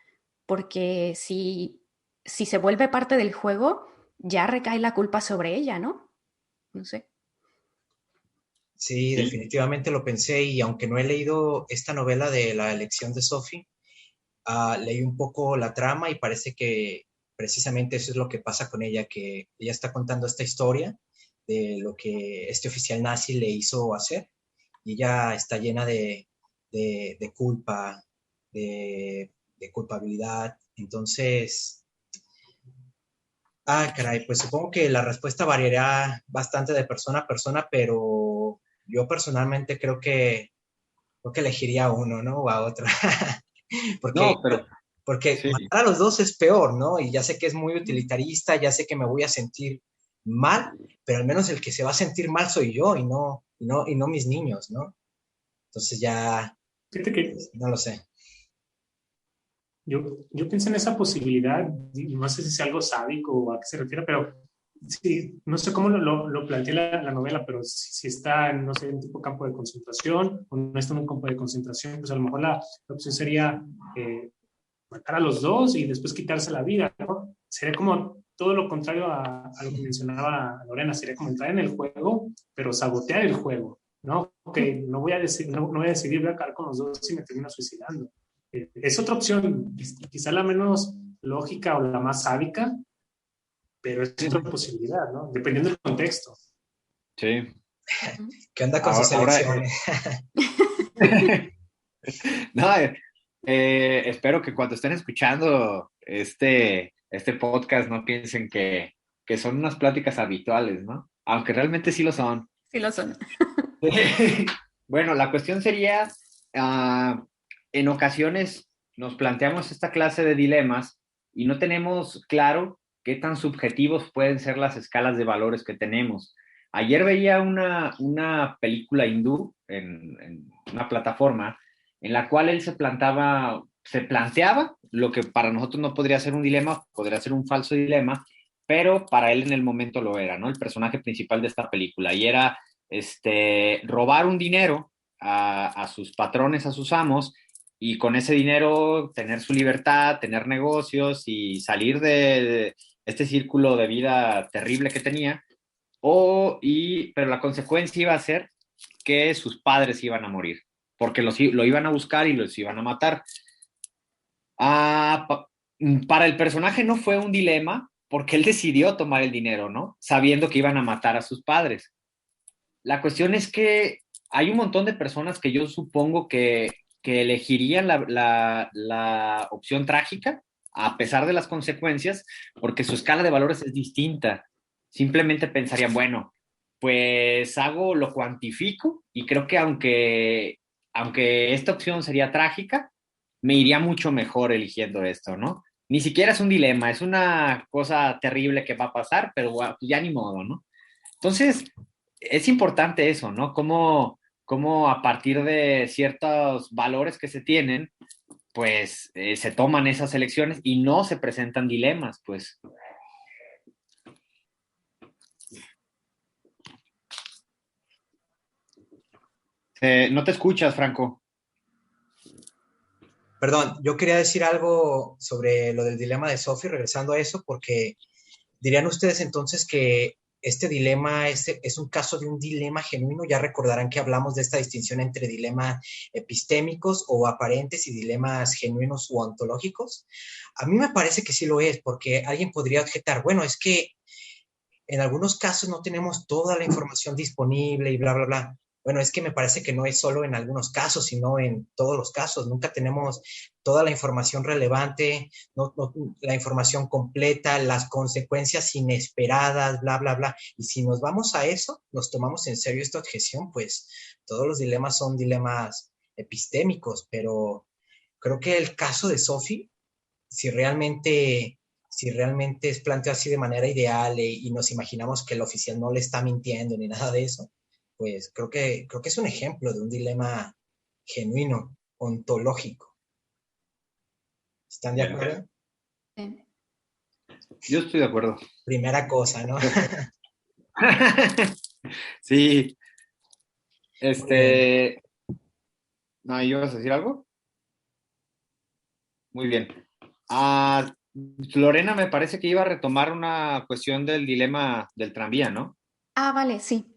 porque si se vuelve parte del juego, ya recae la culpa sobre ella, ¿no? No sé. Sí, Sí, definitivamente lo pensé y aunque no he leído esta novela de la elección de Sophie, leí un poco la trama y parece que precisamente eso es lo que pasa con ella, que ella está contando esta historia de lo que este oficial nazi le hizo hacer y ella está llena de culpa, de culpabilidad. Entonces, caray, pues supongo que la respuesta variará bastante de persona a persona, pero yo personalmente creo que elegiría a uno, ¿no? O a otro. no, Porque, pero porque sí, matar a los dos es peor, ¿no? Y ya sé que es muy utilitarista, ya sé que me voy a sentir mal, pero al menos el que se va a sentir mal soy yo y no mis niños, ¿no? Entonces ya, Fíjate que pues, no lo sé. yo pienso en esa posibilidad, y no sé si es algo sádico o a qué se refiere, pero sí, no sé cómo lo plantea la novela, pero si está, no sé, en un tipo campo de concentración o no está en un campo de concentración, pues a lo mejor la opción sería eh, matar a los dos y después quitarse la vida, ¿no? Sería como todo lo contrario a lo que mencionaba Lorena, sería como entrar en el juego, pero sabotear el juego, ¿no? Ok, no voy a decidir, voy a acabar con los dos si me termino suicidando. Es otra opción, quizá la menos lógica o la más sádica, pero es otra posibilidad, ¿no? Dependiendo del contexto. sí. Ujú. ¿Qué onda con sus Ahora, elecciones? no, espero que cuando estén escuchando este podcast no piensen que son unas pláticas habituales, ¿no? Aunque realmente sí lo son. Sí lo son. Bueno, la cuestión sería, ah, en ocasiones nos planteamos esta clase de dilemas y no tenemos claro qué tan subjetivos pueden ser las escalas de valores que tenemos. Ayer veía una película hindú en una plataforma en la cual él se planteaba lo que para nosotros no podría ser un dilema, podría ser un falso dilema, pero para él en el momento lo era, ¿no? El personaje principal de esta película y era robar un dinero a sus patrones, a sus amos, y con ese dinero tener su libertad, tener negocios y salir de este círculo de vida terrible que tenía, pero la consecuencia iba a ser que sus padres iban a morir, porque lo iban a buscar y los iban a matar. Ah, para el personaje no fue un dilema, porque él decidió tomar el dinero, ¿no? Sabiendo que iban a matar a sus padres. La cuestión es que hay un montón de personas que yo supongo que elegirían la opción trágica a pesar de las consecuencias, porque su escala de valores es distinta. Simplemente pensarían, bueno, pues hago, lo cuantifico y creo que aunque esta opción sería trágica, me iría mucho mejor eligiendo esto, ¿no? ni siquiera es un dilema, es una cosa terrible que va a pasar, pero ya ni modo, ¿no? Entonces, es importante eso, ¿no? Cómo a partir de ciertos valores que se tienen, pues se toman esas elecciones y no se presentan dilemas, pues. No te escuchas, Franco. Perdón, yo quería decir algo sobre lo del dilema de Sophie, regresando a eso, porque dirían ustedes entonces que este dilema es un caso de un dilema genuino. Ya recordarán que hablamos de esta distinción entre dilemas epistémicos o aparentes y dilemas genuinos o ontológicos. A mí me parece que sí lo es, porque alguien podría objetar, bueno, es que en algunos casos no tenemos toda la información disponible y bla, bla, bla. Bueno, es que me parece que no es solo en algunos casos, sino en todos los casos. Nunca tenemos toda la información relevante, la información completa, las consecuencias inesperadas, bla, bla, bla. Y si nos vamos a eso, nos tomamos en serio esta objeción, pues todos los dilemas son dilemas epistémicos, pero creo que el caso de Sophie, si realmente, si realmente es planteado así de manera ideal y nos imaginamos que el oficial no le está mintiendo ni nada de eso, pues creo que es un ejemplo de un dilema genuino, ontológico. ¿Están de acuerdo? Yo estoy de acuerdo. Primera cosa, ¿no? Sí. No, ¿ibas a decir algo? Muy bien. Lorena me parece que iba a retomar una cuestión del dilema del tranvía, ¿no? Ah, vale, sí.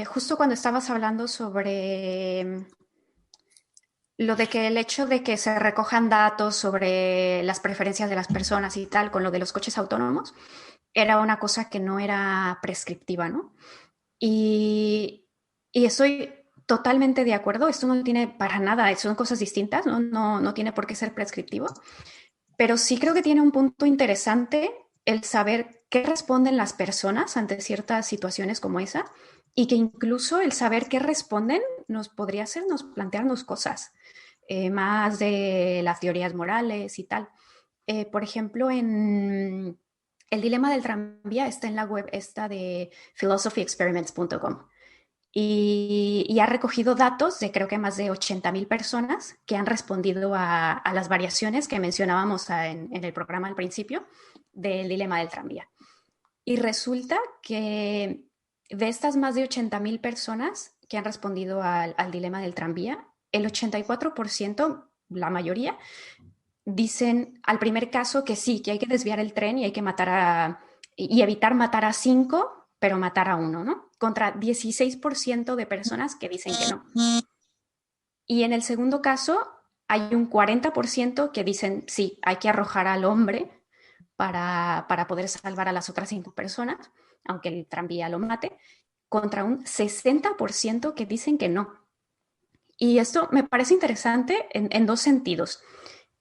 Justo cuando estabas hablando sobre lo de que el hecho de que se recojan datos sobre las preferencias de las personas y tal, con lo de los coches autónomos, era una cosa que no era prescriptiva, ¿no? Y estoy totalmente de acuerdo, esto no tiene para nada, son cosas distintas, ¿no? No tiene por qué ser prescriptivo, pero sí creo que tiene un punto interesante el saber qué responden las personas ante ciertas situaciones como esa y que incluso el saber qué responden nos podría hacernos plantearnos cosas más de las teorías morales y tal. Por ejemplo, en el dilema del tranvía está en la web esta de philosophyexperiments.com y ha recogido datos de creo que más de 80.000 personas que han respondido a las variaciones que mencionábamos en el programa al principio del dilema del tranvía. Y resulta que de estas más de 80.000 personas que han respondido al dilema del tranvía, el 84%, la mayoría, dicen al primer caso que sí, que hay que desviar el tren y hay que y evitar matar a 5, pero matar a 1, ¿no? Contra 16% de personas que dicen que no. Y en el segundo caso hay un 40% que dicen sí, hay que arrojar al hombre para poder salvar a las otras 5 personas, aunque el tranvía lo mate, contra un 60% que dicen que no. Y esto me parece interesante en dos sentidos.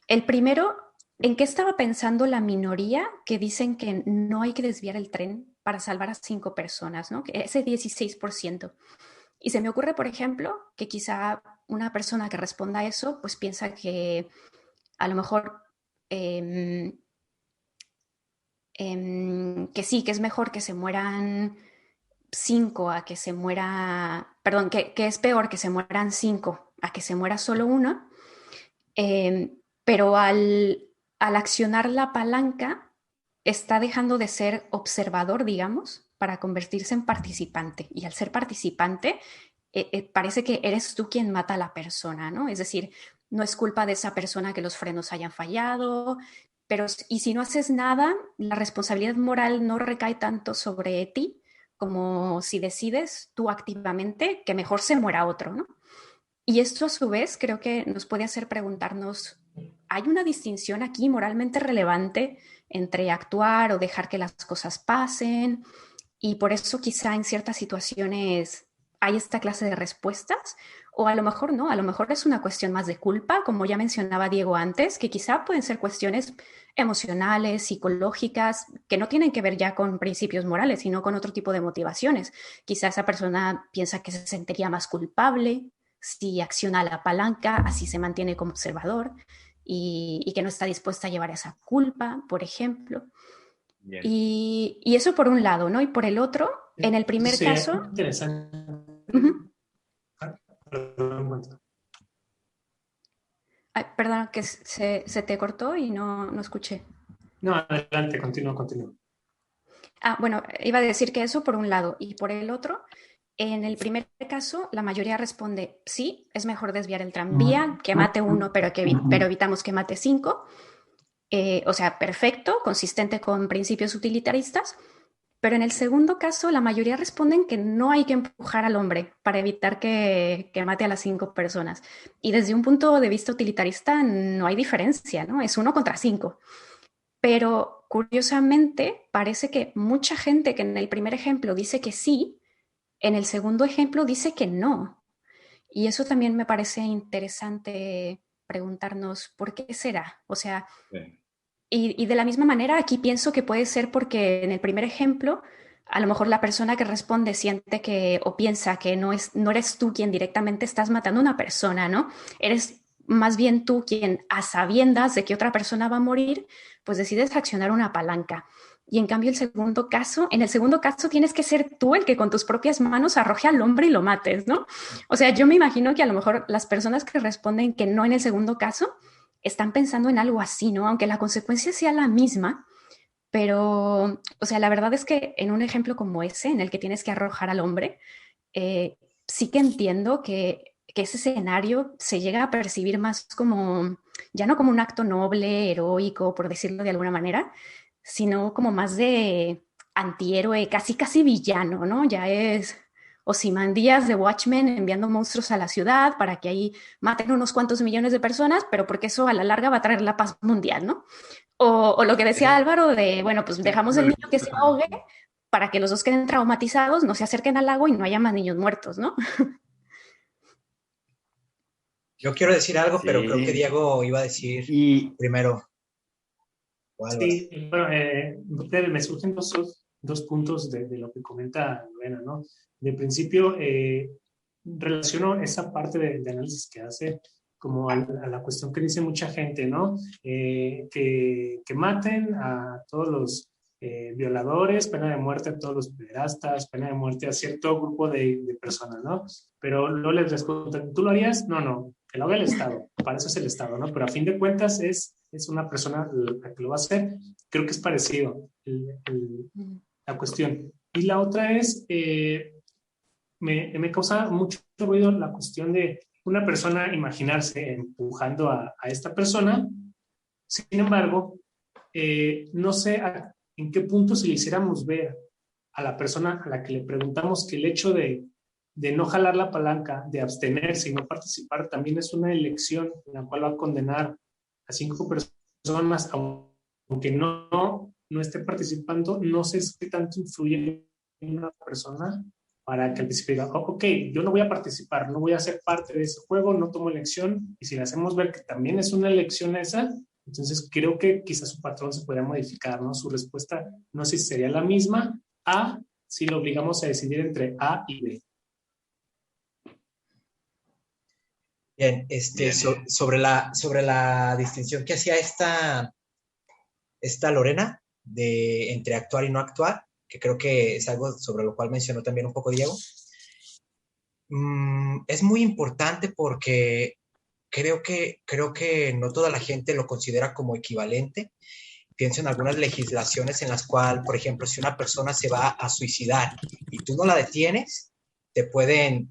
El primero, ¿en qué estaba pensando la minoría que dicen que no hay que desviar el tren para salvar a 5 personas, ¿no? Ese 16%. Y se me ocurre, por ejemplo, que quizá una persona que responda a eso, pues piensa que a lo mejor que sí, que es mejor que se mueran 5 a que se muera, perdón, que es peor que se mueran 5 a que se muera solo uno, pero al accionar la palanca está dejando de ser observador, digamos, para convertirse en participante. Y al ser participante, parece que eres tú quien mata a la persona, ¿no? Es decir, no es culpa de esa persona que los frenos hayan fallado, pero y si no haces nada, la responsabilidad moral no recae tanto sobre ti como si decides tú activamente que mejor se muera otro, ¿no? Y esto a su vez creo que nos puede hacer preguntarnos, ¿hay una distinción aquí moralmente relevante entre actuar o dejar que las cosas pasen? Y por eso quizá en ciertas situaciones hay esta clase de respuestas, o a lo mejor no, a lo mejor es una cuestión más de culpa, como ya mencionaba Diego antes, que quizá pueden ser cuestiones emocionales, psicológicas, que no tienen que ver ya con principios morales, sino con otro tipo de motivaciones. Quizá esa persona piensa que se sentiría más culpable si acciona la palanca, así se mantiene como observador. y que no está dispuesta a llevar esa culpa, por ejemplo. Bien. Y eso por un lado, ¿no? Y por el otro, en el primer Sí, caso... interesante. Uh-huh. Perdón. Ay, perdón, que se te cortó y no escuché. No, adelante, continúa. Bueno, iba a decir que eso por un lado y por el otro, en el primer caso, la mayoría responde sí, es mejor desviar el tranvía, que mate uno, pero evitamos que mate cinco. O sea, perfecto, consistente con principios utilitaristas. Pero en el segundo caso, la mayoría responden que no hay que empujar al hombre para evitar que mate a las 5 personas. Y desde un punto de vista utilitarista no hay diferencia, ¿no? Es 1 contra 5. Pero curiosamente, parece que mucha gente que en el primer ejemplo dice que sí, en el segundo ejemplo dice que no. Y eso también me parece interesante preguntarnos por qué será. O sea, Sí. y de la misma manera, aquí pienso que puede ser porque en el primer ejemplo, a lo mejor la persona que responde siente que o piensa que no eres tú quien directamente estás matando a una persona, ¿no? Eres más bien tú quien, a sabiendas de que otra persona va a morir, pues decides accionar una palanca. Y en cambio, en el segundo caso tienes que ser tú el que con tus propias manos arroje al hombre y lo mates, ¿no? O sea, yo me imagino que a lo mejor las personas que responden que no en el segundo caso están pensando en algo así, ¿no? Aunque la consecuencia sea la misma, pero, o sea, la verdad es que en un ejemplo como ese, en el que tienes que arrojar al hombre, sí que entiendo que ese escenario se llega a percibir más como, ya no como un acto noble, heroico, por decirlo de alguna manera, sino como más de antihéroe, casi casi villano, ¿no? Ya es Ozymandias de Watchmen enviando monstruos a la ciudad para que ahí maten unos cuantos millones de personas, pero porque eso a la larga va a traer la paz mundial, ¿no? O lo que decía Álvaro de, bueno, pues dejamos el niño que se ahogue para que los dos queden traumatizados, no se acerquen al lago y no haya más niños muertos, ¿no? Yo quiero decir algo, pero creo que Sí. Diego iba a decir Y primero. O Álvaro. Sí, bueno, me surgen dos puntos de lo que comenta Lorena, ¿no? De principio, relaciono esa parte de análisis que hace como a la cuestión que dice mucha gente, ¿no? Que maten a todos los violadores, pena de muerte a todos los pederastas, pena de muerte a cierto grupo de personas, ¿no? Pero no les responden, ¿tú lo harías? No, que lo haga el Estado, para eso es el Estado, ¿no? Pero a fin de cuentas es una persona la que lo va a hacer. Creo que es parecido la cuestión. Y la otra es, me causa mucho ruido la cuestión de una persona imaginarse empujando a esta persona. Sin embargo, no sé en qué punto si le hiciéramos ver a la persona a la que le preguntamos que el hecho de no jalar la palanca, de abstenerse y no participar, también es una elección en la cual va a condenar a 5 personas, aunque no esté participando, no sé si tanto influye en una persona para que al principio diga, oh, ok, yo no voy a participar, no voy a ser parte de ese juego, no tomo elección, y si le hacemos ver que también es una elección esa, entonces creo que quizás su patrón se podría modificar, ¿no? Su respuesta no sé si sería la misma a si lo obligamos a decidir entre A y B. Bien, bien. sobre la distinción que hacía esta Lorena de entre actuar y no actuar, que creo que es algo sobre lo cual mencionó también un poco Diego, es muy importante porque creo que no toda la gente lo considera como equivalente. Pienso en algunas legislaciones en las cuales, por ejemplo, si una persona se va a suicidar y tú no la detienes, te pueden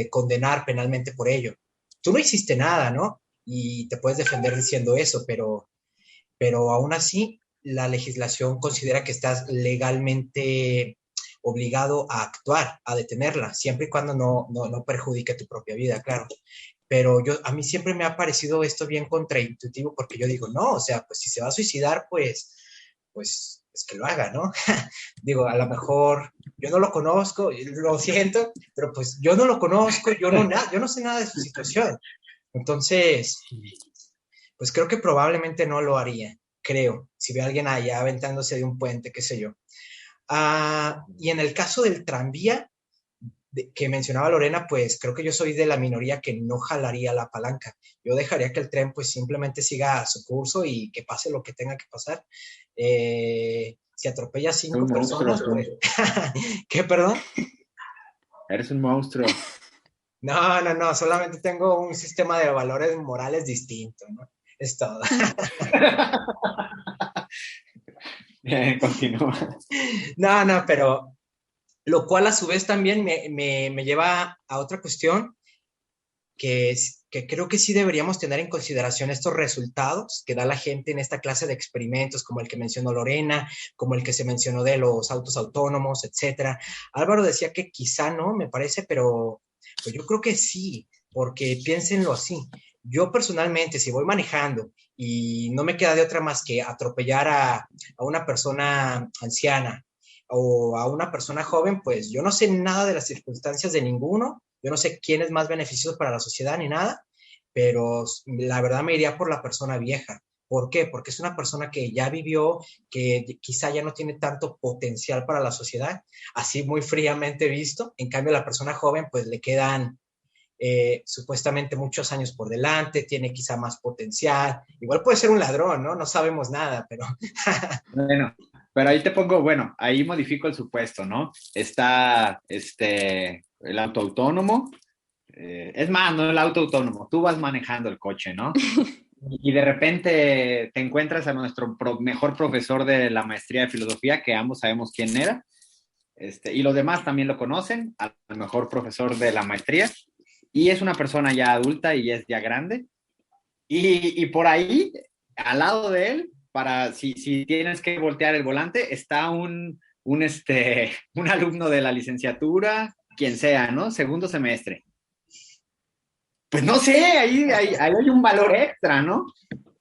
condenar penalmente por ello. Tú no hiciste nada, ¿no? Y te puedes defender diciendo eso, pero aún así la legislación considera que estás legalmente obligado a actuar, a detenerla, siempre y cuando no perjudique tu propia vida, claro. Pero a mí siempre me ha parecido esto bien contraintuitivo porque yo digo, no, o sea, pues si se va a suicidar, pues que lo haga, ¿no? Digo, a lo mejor yo no lo conozco, lo siento, pero pues yo no lo conozco, yo no sé nada de su situación. Entonces, pues creo que probablemente no lo haría, creo, si ve a alguien allá aventándose de un puente, qué sé yo. Y en el caso del tranvía, que mencionaba Lorena, pues creo que yo soy de la minoría que no jalaría la palanca. Yo dejaría que el tren pues simplemente siga su curso y que pase lo que tenga que pasar. Si atropella a Un 5 personas, monstruo tú. pues... ¿Qué, perdón? Eres un monstruo. No, solamente tengo un sistema de valores morales distinto, ¿no? Es todo. Continúa. No, pero lo cual a su vez también me lleva a otra cuestión que creo que sí deberíamos tener en consideración estos resultados que da la gente en esta clase de experimentos, como el que mencionó Lorena, como el que se mencionó de los autos autónomos, etcétera. Álvaro decía que quizá no, me parece, pero pues yo creo que sí, porque piénsenlo así. Yo personalmente, si voy manejando y no me queda de otra más que atropellar a una persona anciana o a una persona joven, pues yo no sé nada de las circunstancias de ninguno, yo no sé quién es más beneficioso para la sociedad ni nada, pero la verdad me iría por la persona vieja. ¿Por qué? Porque es una persona que ya vivió, que quizá ya no tiene tanto potencial para la sociedad, así muy fríamente visto. En cambio, la persona joven, pues le quedan supuestamente muchos años por delante, tiene quizá más potencial. Igual puede ser un ladrón, ¿no? No sabemos nada, pero... Bueno, pero ahí te pongo, bueno, ahí modifico el supuesto, ¿no? Está el auto autónomo, es más, no el auto autónomo, tú vas manejando el coche, ¿no? Y de repente te encuentras a nuestro mejor profesor de la maestría de filosofía, que ambos sabemos quién era, y los demás también lo conocen, al mejor profesor de la maestría, y es una persona ya adulta y es ya grande, y por ahí, al lado de él, para si tienes que voltear el volante, está un alumno de la licenciatura, quien sea, ¿no? Segundo semestre. Pues no sé, ahí hay un valor extra, ¿no?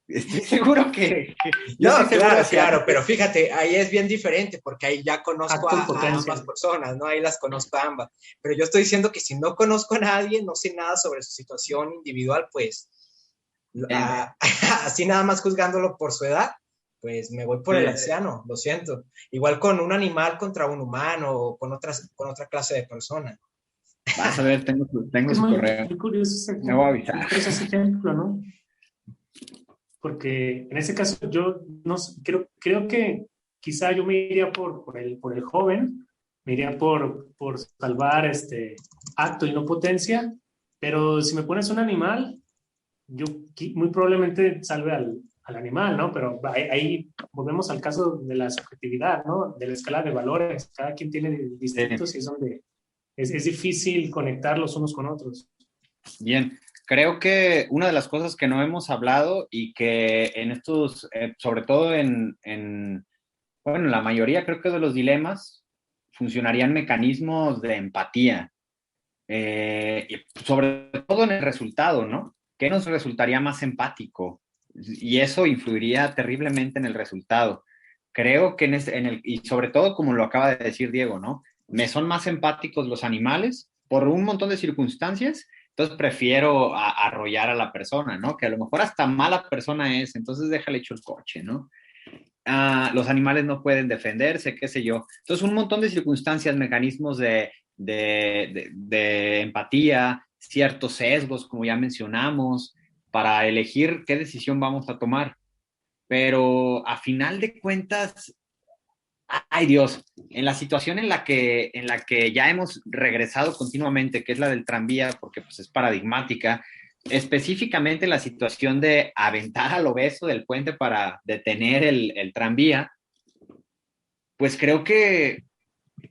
Estoy seguro yo estoy No, seguro claro, que claro, pero fíjate, ahí es bien diferente porque ahí ya conozco Acto en a potencia. ambas personas, ¿no? Ahí las conozco a ambas. Pero yo estoy diciendo que si no conozco a nadie, no sé nada sobre su situación individual, pues así nada más juzgándolo por su edad, pues me voy por el anciano, lo siento. Igual con un animal contra un humano o con otra clase de persona. vas a ver, tengo Es su muy, correo. muy curioso ese Me voy a ejemplo, avisar. muy curioso ese ejemplo, ¿no? Porque en ese caso yo no sé, creo que quizá yo me iría por el joven, me iría por salvar acto y no potencia, pero si me pones un animal, yo muy probablemente salve al animal, ¿no? Pero ahí volvemos al caso de la subjetividad, ¿no? De la escala de valores. Cada quien tiene distintos y es donde es difícil conectar los unos con otros. Bien, creo que una de las cosas que no hemos hablado y que en estos, sobre todo bueno, la mayoría creo que de los dilemas funcionarían mecanismos de empatía, y sobre todo en el resultado, ¿no? ¿Qué nos resultaría más empático? Y eso influiría terriblemente en el resultado. Creo que y sobre todo como lo acaba de decir Diego, ¿no? Me son más empáticos los animales por un montón de circunstancias, entonces prefiero arrollar a la persona, ¿no? Que a lo mejor hasta mala persona es, entonces déjale hecho el coche, ¿no? Los animales no pueden defenderse, qué sé yo. Entonces, un montón de circunstancias, mecanismos de empatía, ciertos sesgos, como ya mencionamos, para elegir qué decisión vamos a tomar. Pero a final de cuentas, ay Dios, en la situación en la que ya hemos regresado continuamente, que es la del tranvía, porque pues, es paradigmática, específicamente la situación de aventar al obeso del puente para detener el tranvía, pues creo que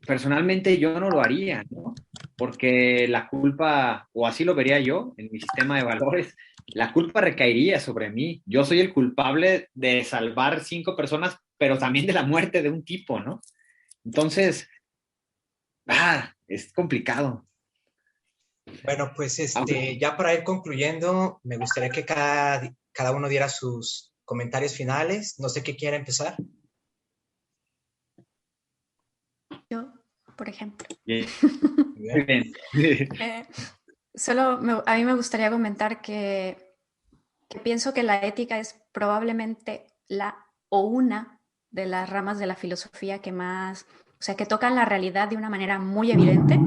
personalmente yo no lo haría, ¿no? Porque la culpa, o así lo vería yo en mi sistema de valores, la culpa recaería sobre mí. Yo soy el culpable de salvar 5 personas, pero también de la muerte de un tipo, ¿no? Entonces, es complicado. Bueno, pues Aunque, ya para ir concluyendo, me gustaría que cada uno diera sus comentarios finales. No sé qué quiera empezar. Yo, por ejemplo. bien, Muy muy bien. bien. Eh, a mí me gustaría comentar que pienso que la ética es probablemente la o una de las ramas de la filosofía que más, o sea, que tocan la realidad de una manera muy evidente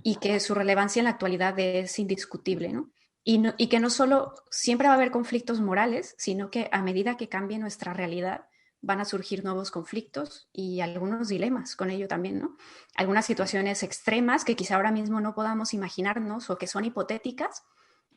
y que su relevancia en la actualidad es indiscutible, ¿no? Y que no solo siempre va a haber conflictos morales, sino que a medida que cambie nuestra realidad van a surgir nuevos conflictos y algunos dilemas con ello también, ¿no? Algunas situaciones extremas que quizá ahora mismo no podamos imaginarnos o que son hipotéticas,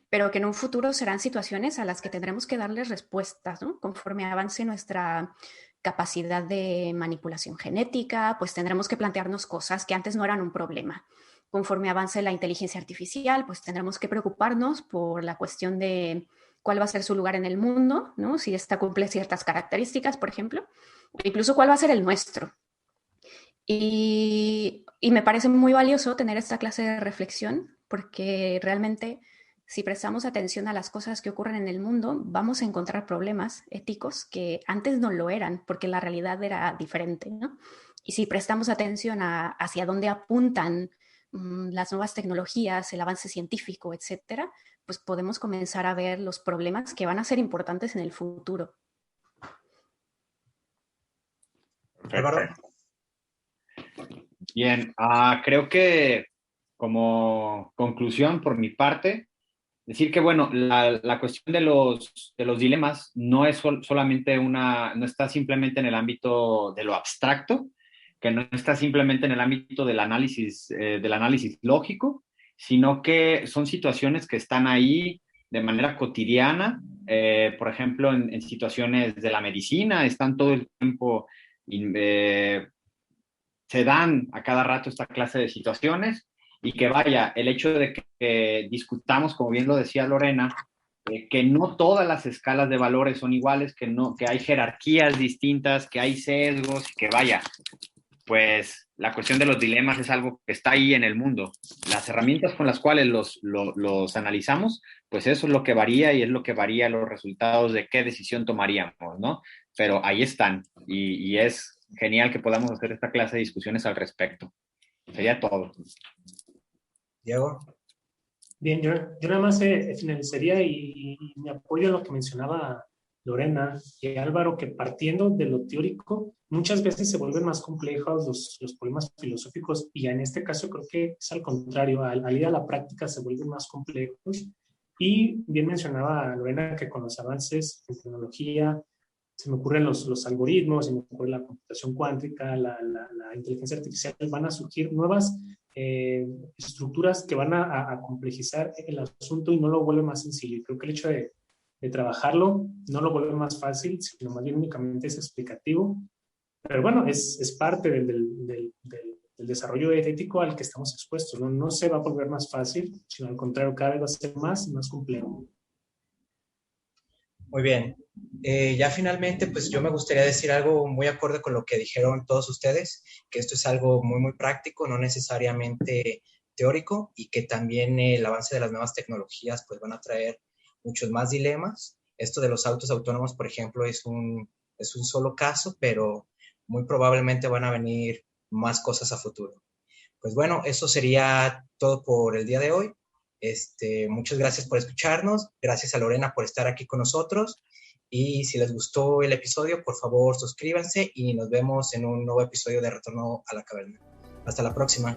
pero que en un futuro serán situaciones a las que tendremos que darles respuestas, ¿no? Conforme avance nuestra capacidad de manipulación genética, pues tendremos que plantearnos cosas que antes no eran un problema. Conforme avance la inteligencia artificial, pues tendremos que preocuparnos por la cuestión de cuál va a ser su lugar en el mundo, ¿no? Si esta cumple ciertas características, por ejemplo, o incluso cuál va a ser el nuestro. Y me parece muy valioso tener esta clase de reflexión porque realmente si prestamos atención a las cosas que ocurren en el mundo, vamos a encontrar problemas éticos que antes no lo eran porque la realidad era diferente, ¿no? Y si prestamos atención hacia dónde apuntan las nuevas tecnologías, el avance científico, etcétera, pues podemos comenzar a ver los problemas que van a ser importantes en el futuro. Álvaro. Bien, creo que como conclusión por mi parte, decir que, bueno, la cuestión de los dilemas no es solamente no está simplemente en el ámbito de lo abstracto, que no está simplemente en el ámbito del análisis lógico, sino que son situaciones que están ahí de manera cotidiana, por ejemplo, en situaciones de la medicina, están todo el tiempo, se dan a cada rato esta clase de situaciones y que vaya, el hecho de que discutamos, como bien lo decía Lorena, que no todas las escalas de valores son iguales, que hay jerarquías distintas, que hay sesgos, que vaya, pues la cuestión de los dilemas es algo que está ahí en el mundo. Las herramientas con las cuales los analizamos, pues eso es lo que varía y es lo que varía los resultados de qué decisión tomaríamos, ¿no? Pero ahí están y es genial que podamos hacer esta clase de discusiones al respecto. Sería todo. Diego. Bien, yo nada más finalizaría y me apoyo a lo que mencionaba Lorena y Álvaro, que partiendo de lo teórico, muchas veces se vuelven más complejos los problemas filosóficos y en este caso creo que es al contrario, al ir a la práctica se vuelven más complejos. Y bien mencionaba Lorena que con los avances en tecnología, se me ocurren los algoritmos, se me ocurre la computación cuántica, la inteligencia artificial, van a surgir nuevas estructuras que van a complejizar el asunto y no lo vuelve más sencillo. Y creo que el hecho de trabajarlo no lo vuelve más fácil, sino más bien únicamente es explicativo. Pero bueno, es parte del desarrollo ético al que estamos expuestos. No se va a volver más fácil, sino al contrario, cada vez va a ser más y más complejo. Muy bien. Ya finalmente, pues yo me gustaría decir algo muy acorde con lo que dijeron todos ustedes, que esto es algo muy, muy práctico, no necesariamente teórico, y que también el avance de las nuevas tecnologías pues van a traer muchos más dilemas. Esto de los autos autónomos, por ejemplo, es un solo caso, pero muy probablemente van a venir más cosas a futuro. Pues bueno, eso sería todo por el día de hoy. Muchas gracias por escucharnos, gracias a Lorena por estar aquí con nosotros y si les gustó el episodio, por favor suscríbanse y nos vemos en un nuevo episodio de Retorno a la Caverna. Hasta la próxima.